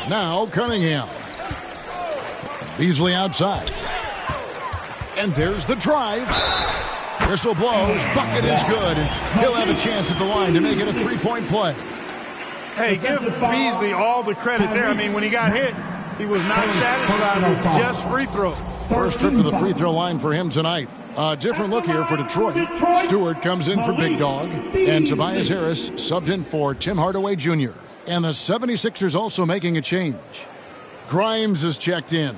Now Cunningham. Beasley outside. And there's the drive. Whistle blows. Bucket is good. And he'll have a chance at the line to make it a 3-point play. Hey, give Beasley all the credit there. I mean, when he got hit, he was not satisfied with just free throw. First trip to the free throw line for him tonight. A different look here for Detroit. Stewart comes in for Big Dog. And Tobias Harris subbed in for Tim Hardaway Jr. And the 76ers also making a change. Grimes is checked in.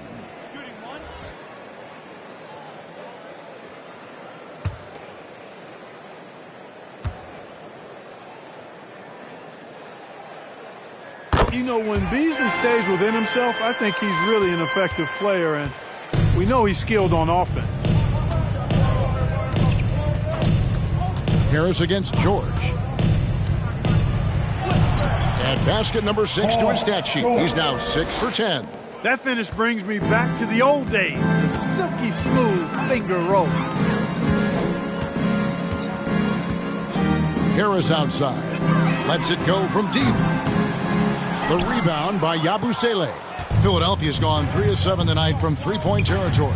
You know, when Beasley stays within himself, I think he's really an effective player, and we know he's skilled on offense. Harris against George. And basket number 6 to his stat sheet. He's now 6 for 10. That finish brings me back to the old days, the silky smooth finger roll. Harris outside. Lets it go from deep. The rebound by Yabusele. Philadelphia's gone 3 of 7 tonight from 3-point territory.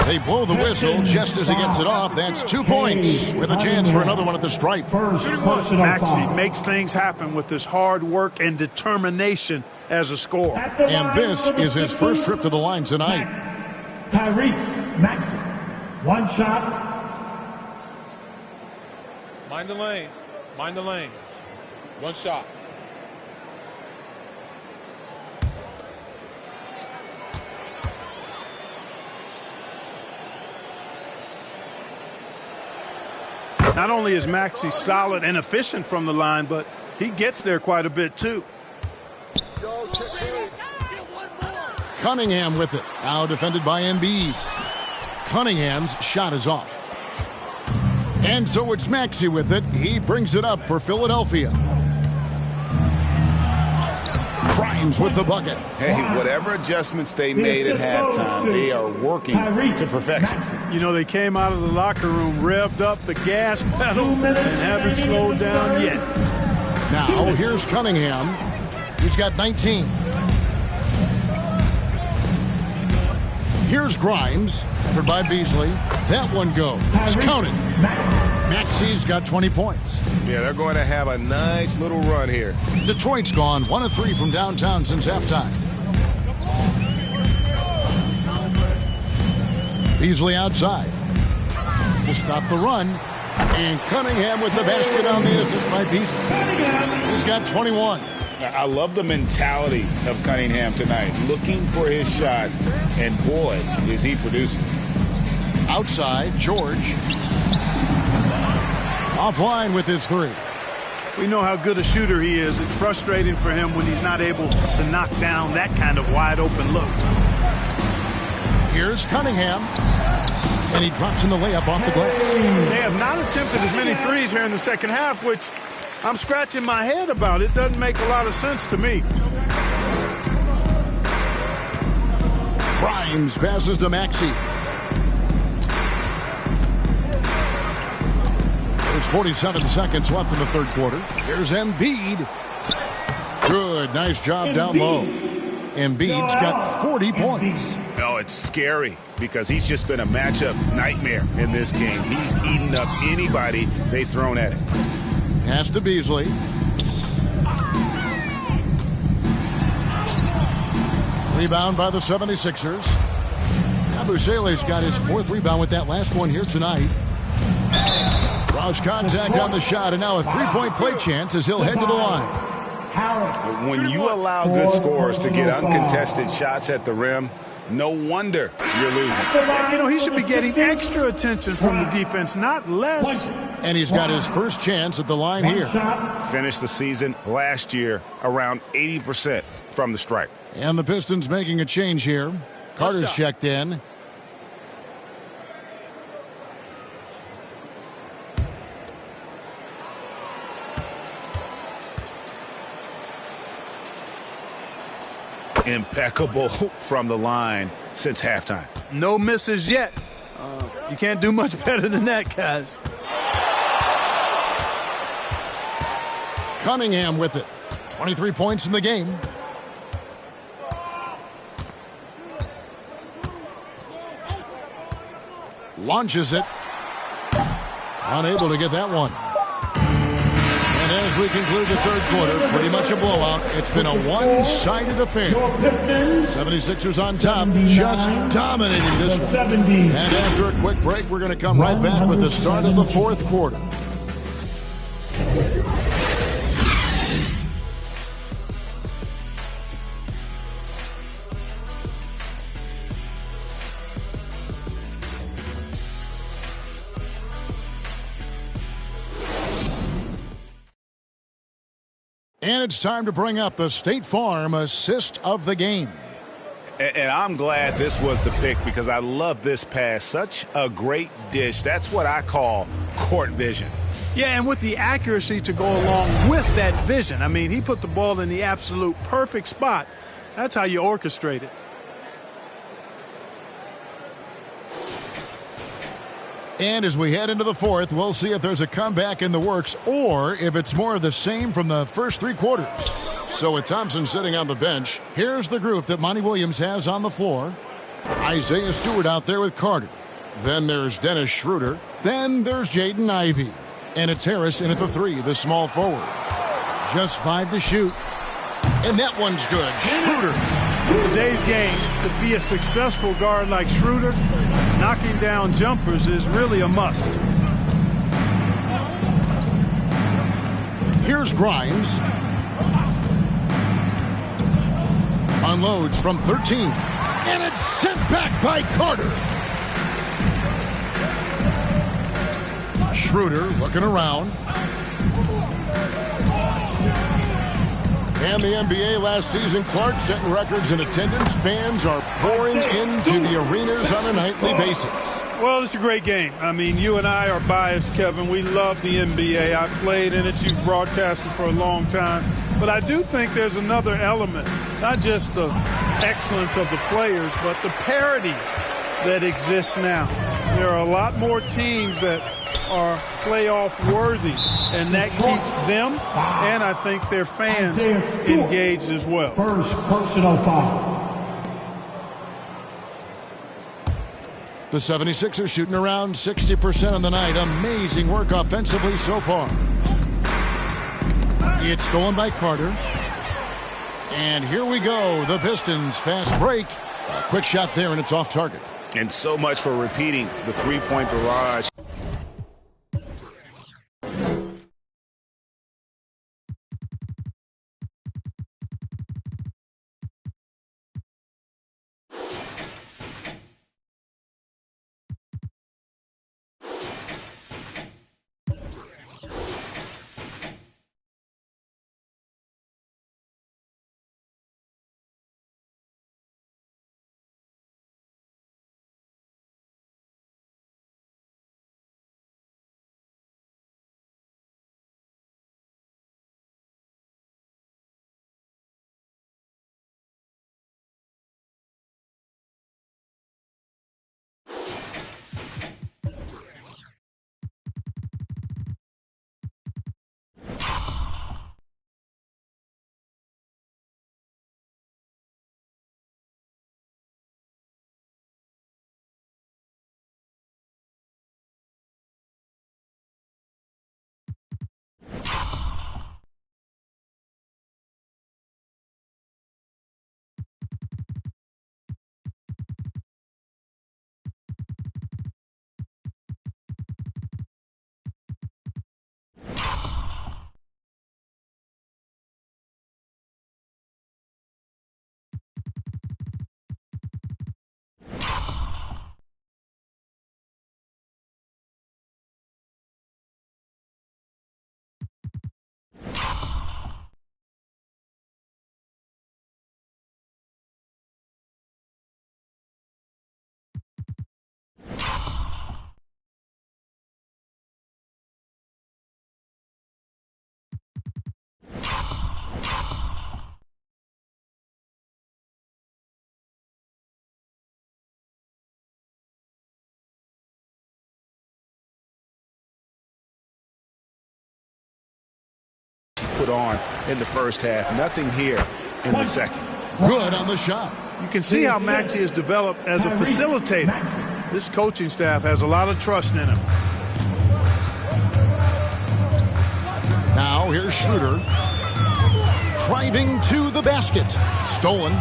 They blow the whistle just as he gets it off. That's 2 points with a chance for another one at the stripe. Maxey makes things happen with his hard work and determination as a scorer. And this is his first trip to the line tonight. Tyrese Maxey. 1 shot. Mind the lanes. Mind the lanes. 1 shot. Not only is Maxey solid and efficient from the line, but he gets there quite a bit too. Cunningham with it. Now defended by Embiid. Cunningham's shot is off. And so it's Maxey with it. He brings it up for Philadelphia. Grimes with the bucket. Hey, whatever adjustments they made at halftime, they are working to perfection. You know, they came out of the locker room, revved up the gas pedal, and haven't slowed down yet. Now, here's Cunningham. He's got 19. Here's Grimes, covered by Beasley. That one goes. Counted. Maxey's got 20 points. Yeah, they're going to have a nice little run here. Detroit's gone 1 of 3 from downtown since halftime. Beasley outside to stop the run. And Cunningham with the basket on the assist by Beasley. He's got 21. I love the mentality of Cunningham tonight, looking for his shot, and boy, is he producing. Outside, George. Offline with his 3. We know how good a shooter he is. It's frustrating for him when he's not able to knock down that kind of wide open look. Here's Cunningham. And he drops in the layup off the glass. They have not attempted as many threes here in the second half, which I'm scratching my head about. It doesn't make a lot of sense to me. Grimes passes to Maxey. There's 47 seconds left in the third quarter. Here's Embiid. Good, nice job down low. Embiid's got 40 points. Oh, it's scary because he's just been a matchup nightmare in this game. He's eaten up anybody they've thrown at him. Pass to Beasley. Rebound by the 76ers. Yabusele's got his 4th rebound with that last one here tonight. Draws contact on the shot, and now a 3-point play chance as he'll head to the line. When you allow good scorers to get uncontested shots at the rim, no wonder you're losing. You know, he should be getting extra attention from the defense, not less. And he's got his first chance at the line here. Finished the season last year around 80% from the stripe. And the Pistons making a change here. Carter's checked in. impeccable from the line since halftime. No misses yet. You can't do much better than that, guys. Cunningham with it. 23 points in the game. Launches it. Unable to get that one. And as we conclude the third quarter, pretty much a blowout. It's been a one-sided affair. 76ers on top, just dominating this one. And after a quick break, we're going to come right back with the start of the fourth quarter. And it's time to bring up the State Farm assist of the game. And I'm glad this was the pick because I love this pass. Such a great dish. That's what I call court vision. Yeah, and with the accuracy to go along with that vision. I mean, he put the ball in the absolute perfect spot. That's how you orchestrate it. And as we head into the fourth, we'll see if there's a comeback in the works or if it's more of the same from the first three quarters. So with Thompson sitting on the bench, here's the group that Monty Williams has on the floor. Isaiah Stewart out there with Carter. Then there's Dennis Schroeder. Then there's Jaden Ivey. And it's Harris in at the three, the small forward. Just 5 to shoot. And that one's good. Schroeder. In today's game, to be a successful guard like Schroeder, knocking down jumpers is really a must. Here's Grimes. Unloads from 13. And it's sent back by Carter. Schroeder looking around. And the NBA last season, Clark setting records in attendance. Fans are pouring into the arenas on a nightly basis. Well, it's a great game. I mean, you and I are biased, Kevin. We love the NBA. I played in it. You've broadcasted for a long time. But I do think there's another element, not just the excellence of the players, but the parity that exists now. There are a lot more teams that are playoff worthy, and that keeps them and I think their fans engaged as well. First personal foul. The 76ers shooting around 60% on the night. Amazing work offensively so far. It's stolen by Carter. And here we go. The Pistons fast break. A quick shot there, and it's off target. And so much for repeating the three-point barrage. put on in the first half. Nothing here in the second. Good on the shot. You can see how Maxey has developed as a facilitator. This coaching staff has a lot of trust in him. Now here's Schroeder. Driving to the basket. Stolen.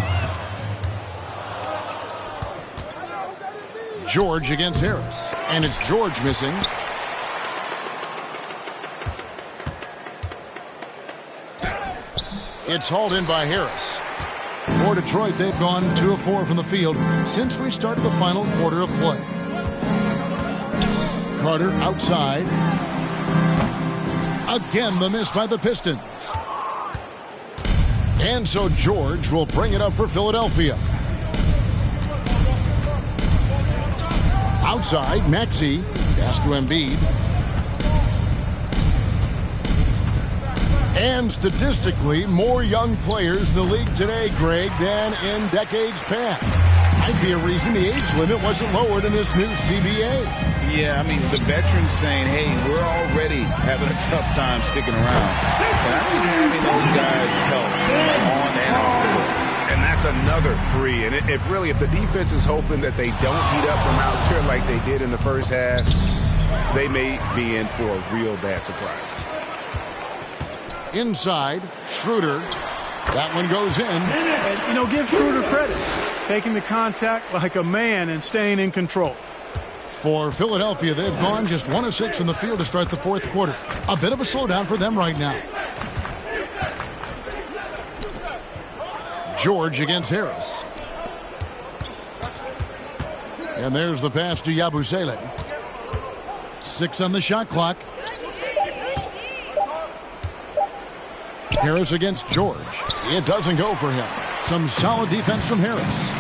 George against Harris. And it's George missing. It's hauled in by Harris. For Detroit, they've gone 2 of 4 from the field since we started the final quarter of play. Carter outside. Again, the miss by the Pistons. And so George will bring it up for Philadelphia. Outside, Maxey. Pass to Embiid. And statistically, more young players in the league today, Greg, than in decades past. Might be a reason the age limit wasn't lowered in this new CBA. Yeah, I mean, the veterans saying, hey, we're already having a tough time sticking around. And I think having those guys help on and off the court. And that's another 3. And if the defense is hoping that they don't heat up from out there like they did in the first half, they may be in for a real bad surprise. Inside, Schroeder. That one goes in. And, give Schroeder credit. Taking the contact like a man and staying in control. For Philadelphia, they've gone just 1 of 6 from the field to start the fourth quarter. A bit of a slowdown for them right now. George against Harris. And there's the pass to Yabusele. 6 on the shot clock. Harris against George. It doesn't go for him. Some solid defense from Harris.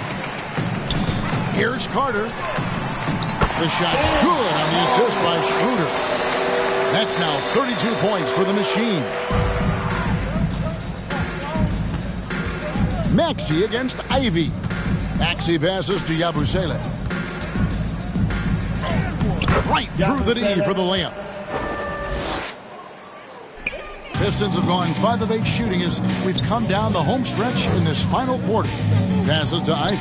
Here's Carter. The shot's good on the assist by Schroeder. That's now 32 points for the Machine. Maxey against Ivy. Maxey passes to Yabusele. Right through the D for the layup. Pistons have gone 5 of 8 shooting as we've come down the home stretch in this final quarter. Passes to Ivy.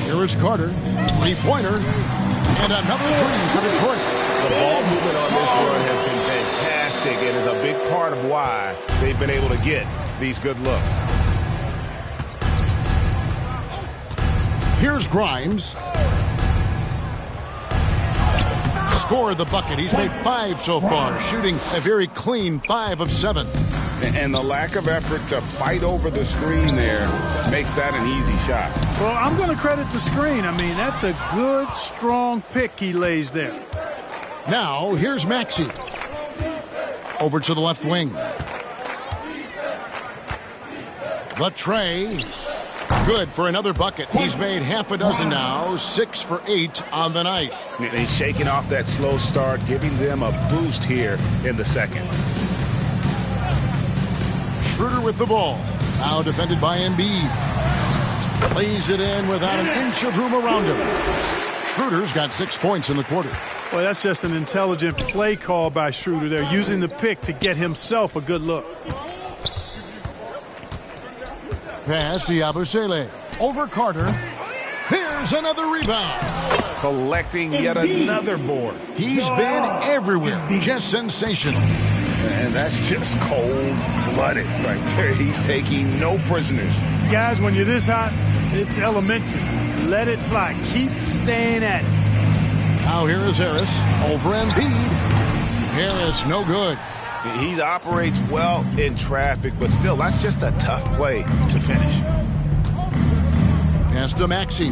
Here is Carter. 3-pointer. And another 3 for Detroit. The ball movement on this run has been fantastic and is a big part of why they've been able to get these good looks. Here's Grimes. Scored the bucket. He's made 5 so far, shooting a very clean 5 of 7. And the lack of effort to fight over the screen there makes that an easy shot. Well, I'm going to credit the screen. I mean, that's a good, strong pick he lays there. Now, here's Maxey. Over to the left wing. The tray. Good for another bucket. He's made half a dozen now. 6 for 8 on the night. And he's shaking off that slow start, giving them a boost here in the second. Schroeder with the ball. Now defended by Embiid. Lays it in without an inch of room around him. Schroeder's got 6 points in the quarter. Well, that's just an intelligent play call by Schroeder. They're using the pick to get himself a good look. Pass to Yabusele. Over Carter. Here's another rebound. Collecting yet another board. He's been everywhere. Just sensational. And that's just cold-blooded right there. He's taking no prisoners. Guys, when you're this hot, it's elementary. Let it fly. Keep staying at it. Now here is Harris. Over Embiid. Harris, no good. He operates well in traffic, but still, that's just a tough play to finish. Pass to Maxey.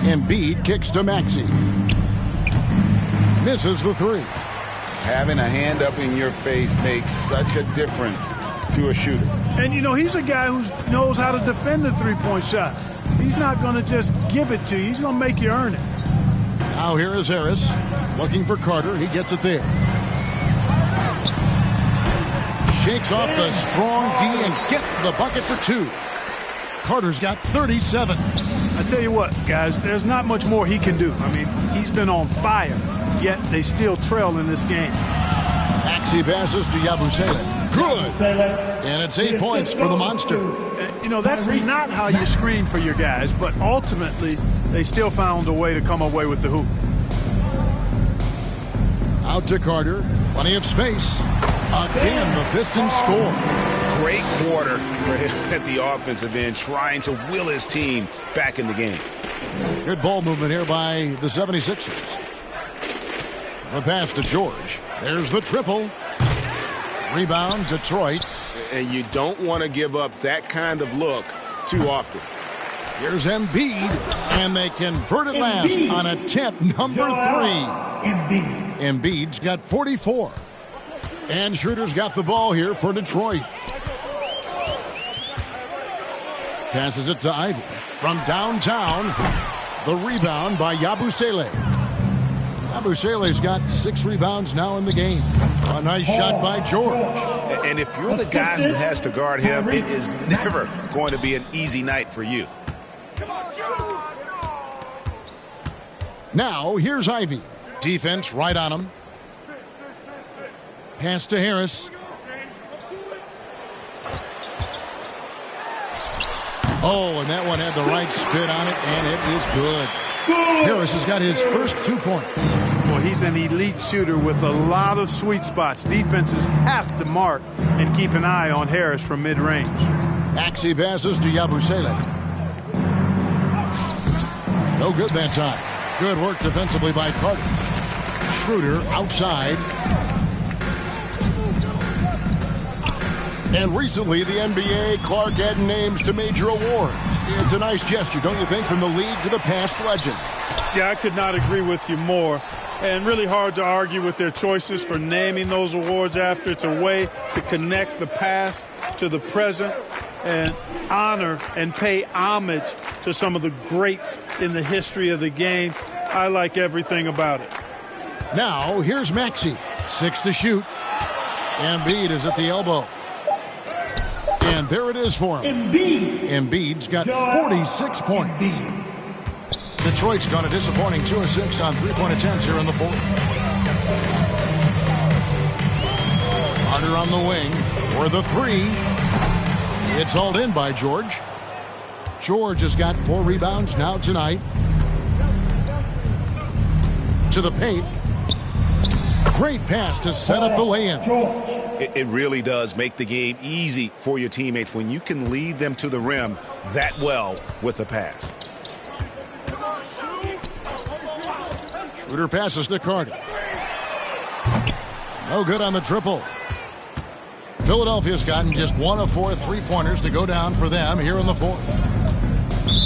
Embiid kicks to Maxey. Misses the 3. Having a hand up in your face makes such a difference to a shooter. And, he's a guy who knows how to defend the three-point shot. He's not going to just give it to you. He's going to make you earn it. Now here is Harris. Looking for Carter. He gets it there. Shakes off the strong D and gets the bucket for 2. Carter's got 37. I tell you what, guys, there's not much more he can do. I mean, he's been on fire. yet they still trail in this game. Maxey passes to Yabusele. Good. And it's 8 points for the Monster. You know, that's not how you screen for your guys, but ultimately they still found a way to come away with the hoop. Out to Carter. Plenty of space. Again, the Pistons score. Great quarter for him at the offensive end, trying to will his team back in the game. Good ball movement here by the 76ers. The pass to George. There's the triple. Rebound, Detroit. And you don't want to give up that kind of look too often. Here's Embiid, and they convert it last on attempt number 3. Embiid's got 44. And Schroeder's got the ball here for Detroit. Passes it to Ivy. From downtown, the rebound by Yabusele. Yabusele's got 6 rebounds now in the game. A nice shot by George. And if you're the guy who has to guard him, it is never going to be an easy night for you. Now, here's Ivy. Defense right on him. Pass to Harris. Oh, and that one had the right spin on it, and it is good. Harris has got his first 2 points. Well, he's an elite shooter with a lot of sweet spots. Defenses have to mark and keep an eye on Harris from mid-range. Maxey passes to Yabusele. No good that time. Good work defensively by Carter. Schroeder outside. And recently, the NBA, Clark had names to major awards. It's a nice gesture, don't you think, from the league to the past legends? Yeah, I could not agree with you more. And really hard to argue with their choices for naming those awards after. It's a way to connect the past to the present and honor and pay homage to some of the greats in the history of the game. I like everything about it. Now, here's Maxey. 6 to shoot. Embiid is at the elbow. And there it is for him. Embiid's got 46 points. Detroit's gone a disappointing 2 of 6 on 3-point attempts here in the fourth. Carter on the wing for the 3. It's hauled in by George. George has got 4 rebounds now tonight. To the paint. Great pass to set up the lay-in. It really does make the game easy for your teammates when you can lead them to the rim that well with a pass. Schroeder passes to Carter. No good on the triple. Philadelphia's gotten just 1 of 4 3-pointers to go down for them here in the fourth.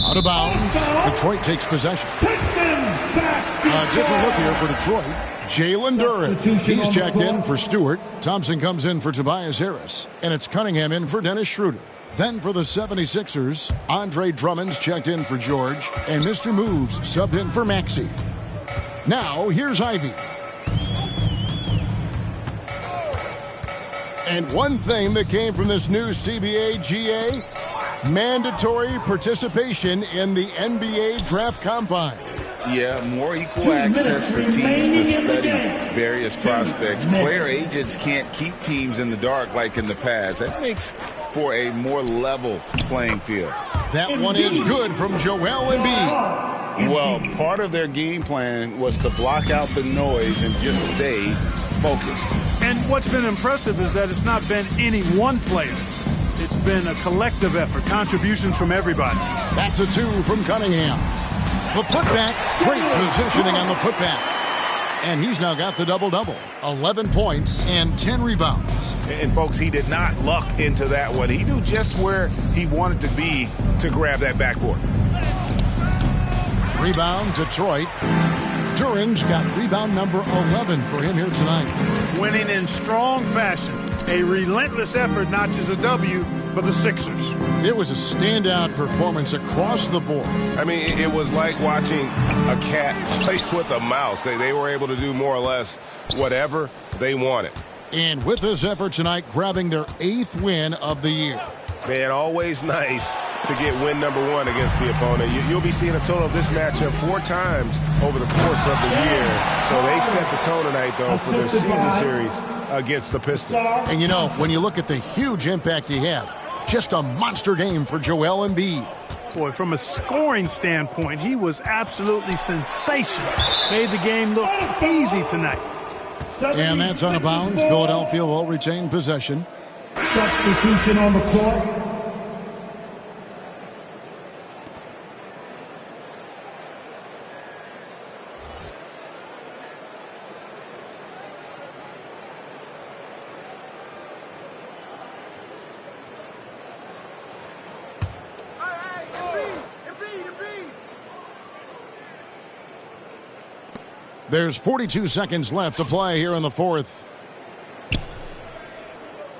Out of bounds. Detroit takes possession. A different look here for Detroit. Jalen Duren. He's checked in for Stewart. Thompson comes in for Tobias Harris. And it's Cunningham in for Dennis Schroeder. Then for the 76ers, Andre Drummond's checked in for George. And Mr. Moves subbed in for Maxey. Now, here's Ivy. And one thing that came from this new CBA GA, mandatory participation in the NBA Draft Combine. Yeah, more equal access for teams to study various prospects. Player agents can't keep teams in the dark like in the past. That makes for a more level playing field. That one is good from Joel Embiid. Well, part of their game plan was to block out the noise and just stay focused. And what's been impressive is that it's not been any one player. It's been a collective effort, contributions from everybody. That's a 2 from Cunningham. The putback, great positioning on the putback. And he's now got the double-double. 11 points and 10 rebounds. And, folks, he did not luck into that one. He knew just where he wanted to be to grab that backboard. Rebound, Detroit. Duren's got rebound number 11 for him here tonight. Winning in strong fashion. A relentless effort notches a W for the Sixers. It was a standout performance across the board. I mean, it was like watching a cat play with a mouse. They were able to do more or less whatever they wanted. And with this effort tonight, grabbing their 8th win of the year. Man, always nice to get win number 1 against the opponent. You'll be seeing a total of this matchup 4 times over the course of the year. So they set the tone tonight, though, for their season series against the Pistons. And, you know, when you look at the huge impact he had, just a monster game for Joel Embiid. Boy, from a scoring standpoint, he was absolutely sensational. Made the game look easy tonight. And that's out of bounds. Philadelphia will retain possession. Substitution on the court. There's 42 seconds left to play here in the fourth.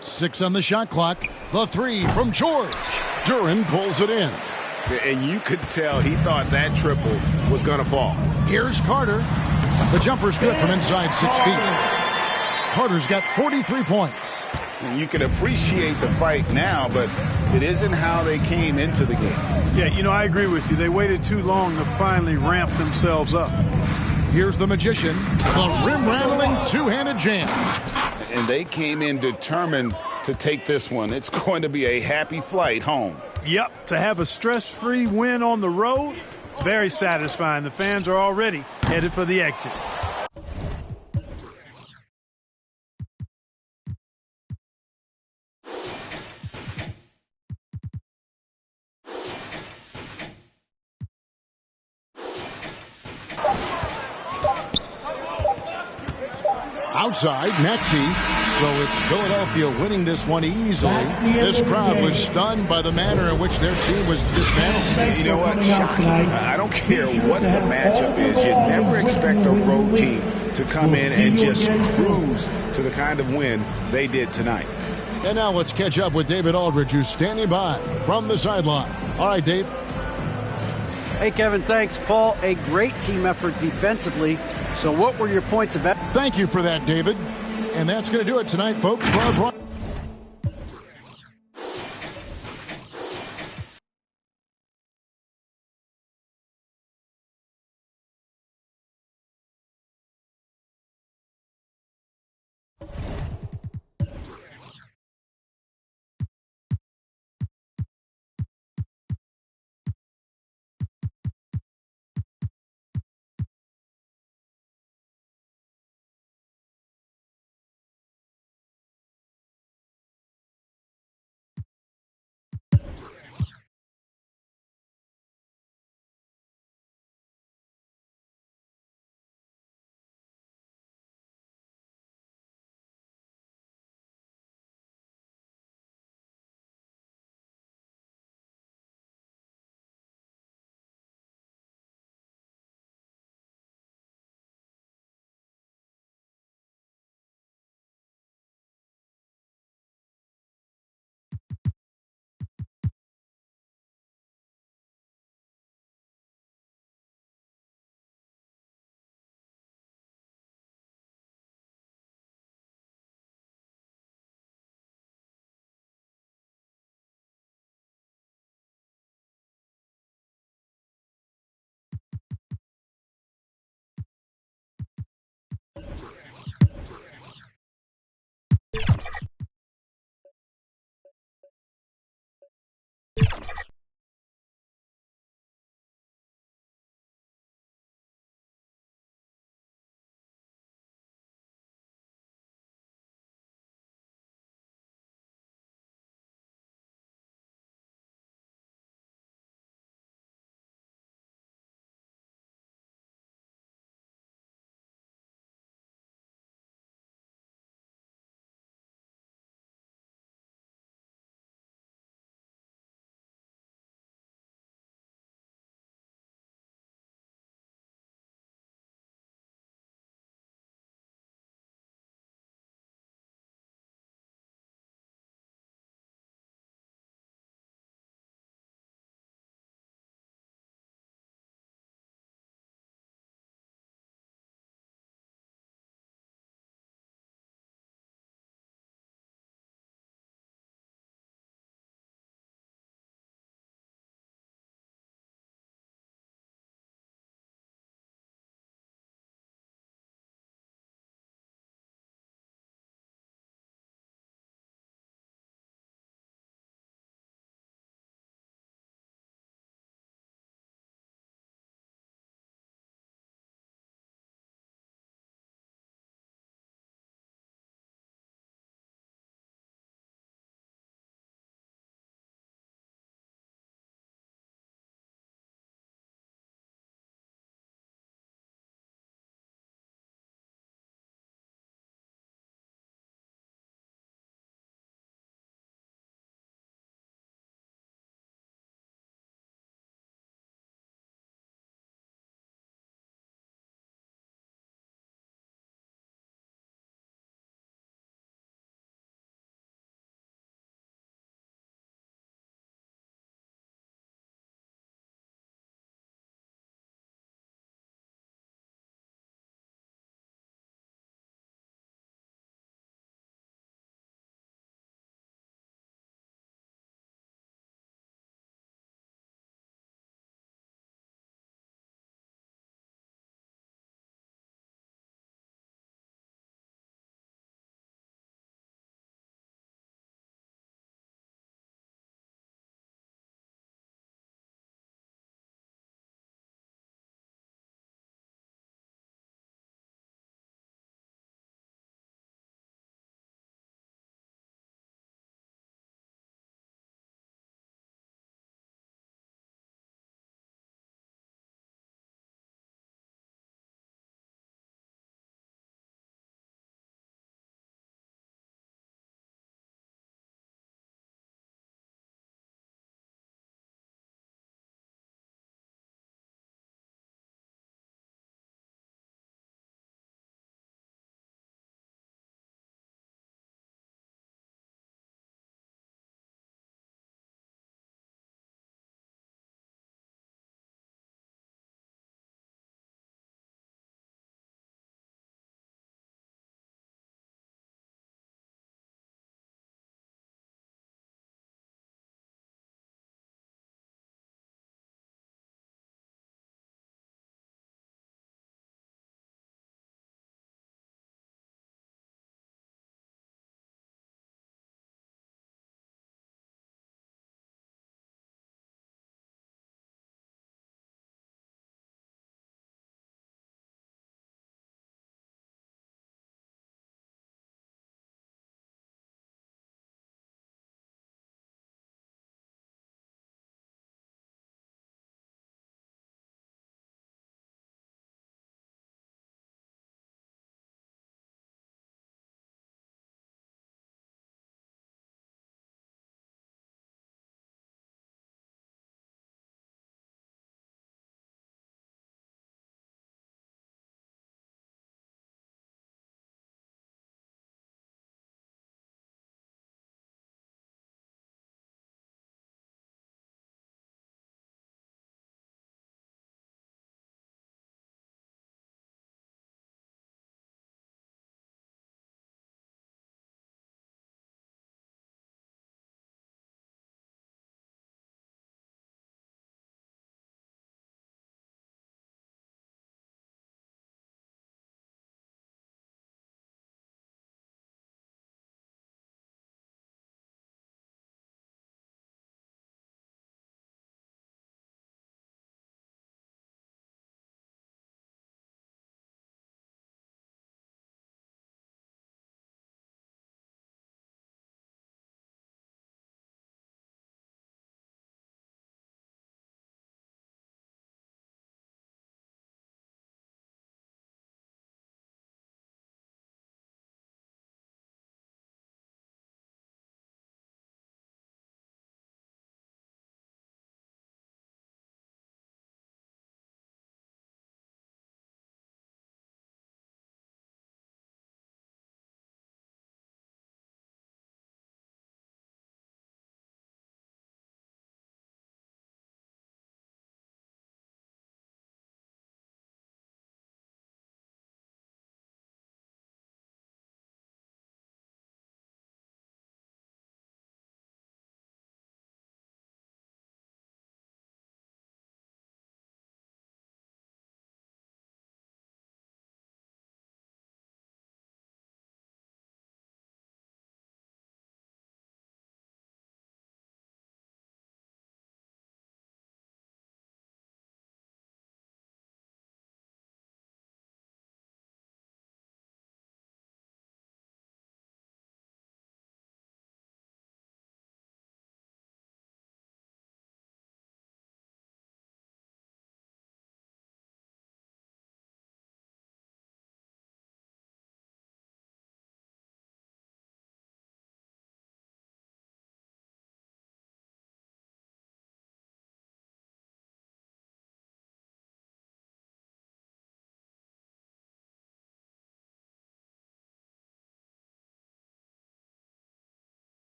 6 on the shot clock. The 3 from George. Duren pulls it in. And you could tell he thought that triple was going to fall. Here's Carter. The jumper's good from inside 6 feet. Carter's got 43 points. And you can appreciate the fight now, but it isn't how they came into the game. Yeah, you know, I agree with you. They waited too long to finally ramp themselves up. Here's the Magician, the rim-rattling two-handed jam. And they came in determined to take this one. It's going to be a happy flight home. Yep, to have a stress-free win on the road, very satisfying. The fans are already headed for the exits. Outside, Maxey. So it's Philadelphia winning this one easily. This crowd was stunned by the manner in which their team was dismantled. You know what? Shocking. I don't care what the matchup is. You never expect a road team to come in and just cruise to the kind of win they did tonight. And now let's catch up with David Aldridge, who's standing by from the sideline. All right, Dave. Hey, Kevin, thanks. Paul, a great team effort defensively. So what were your points of... Thank you for that, David. And that's going to do it tonight, folks, for our broadcast.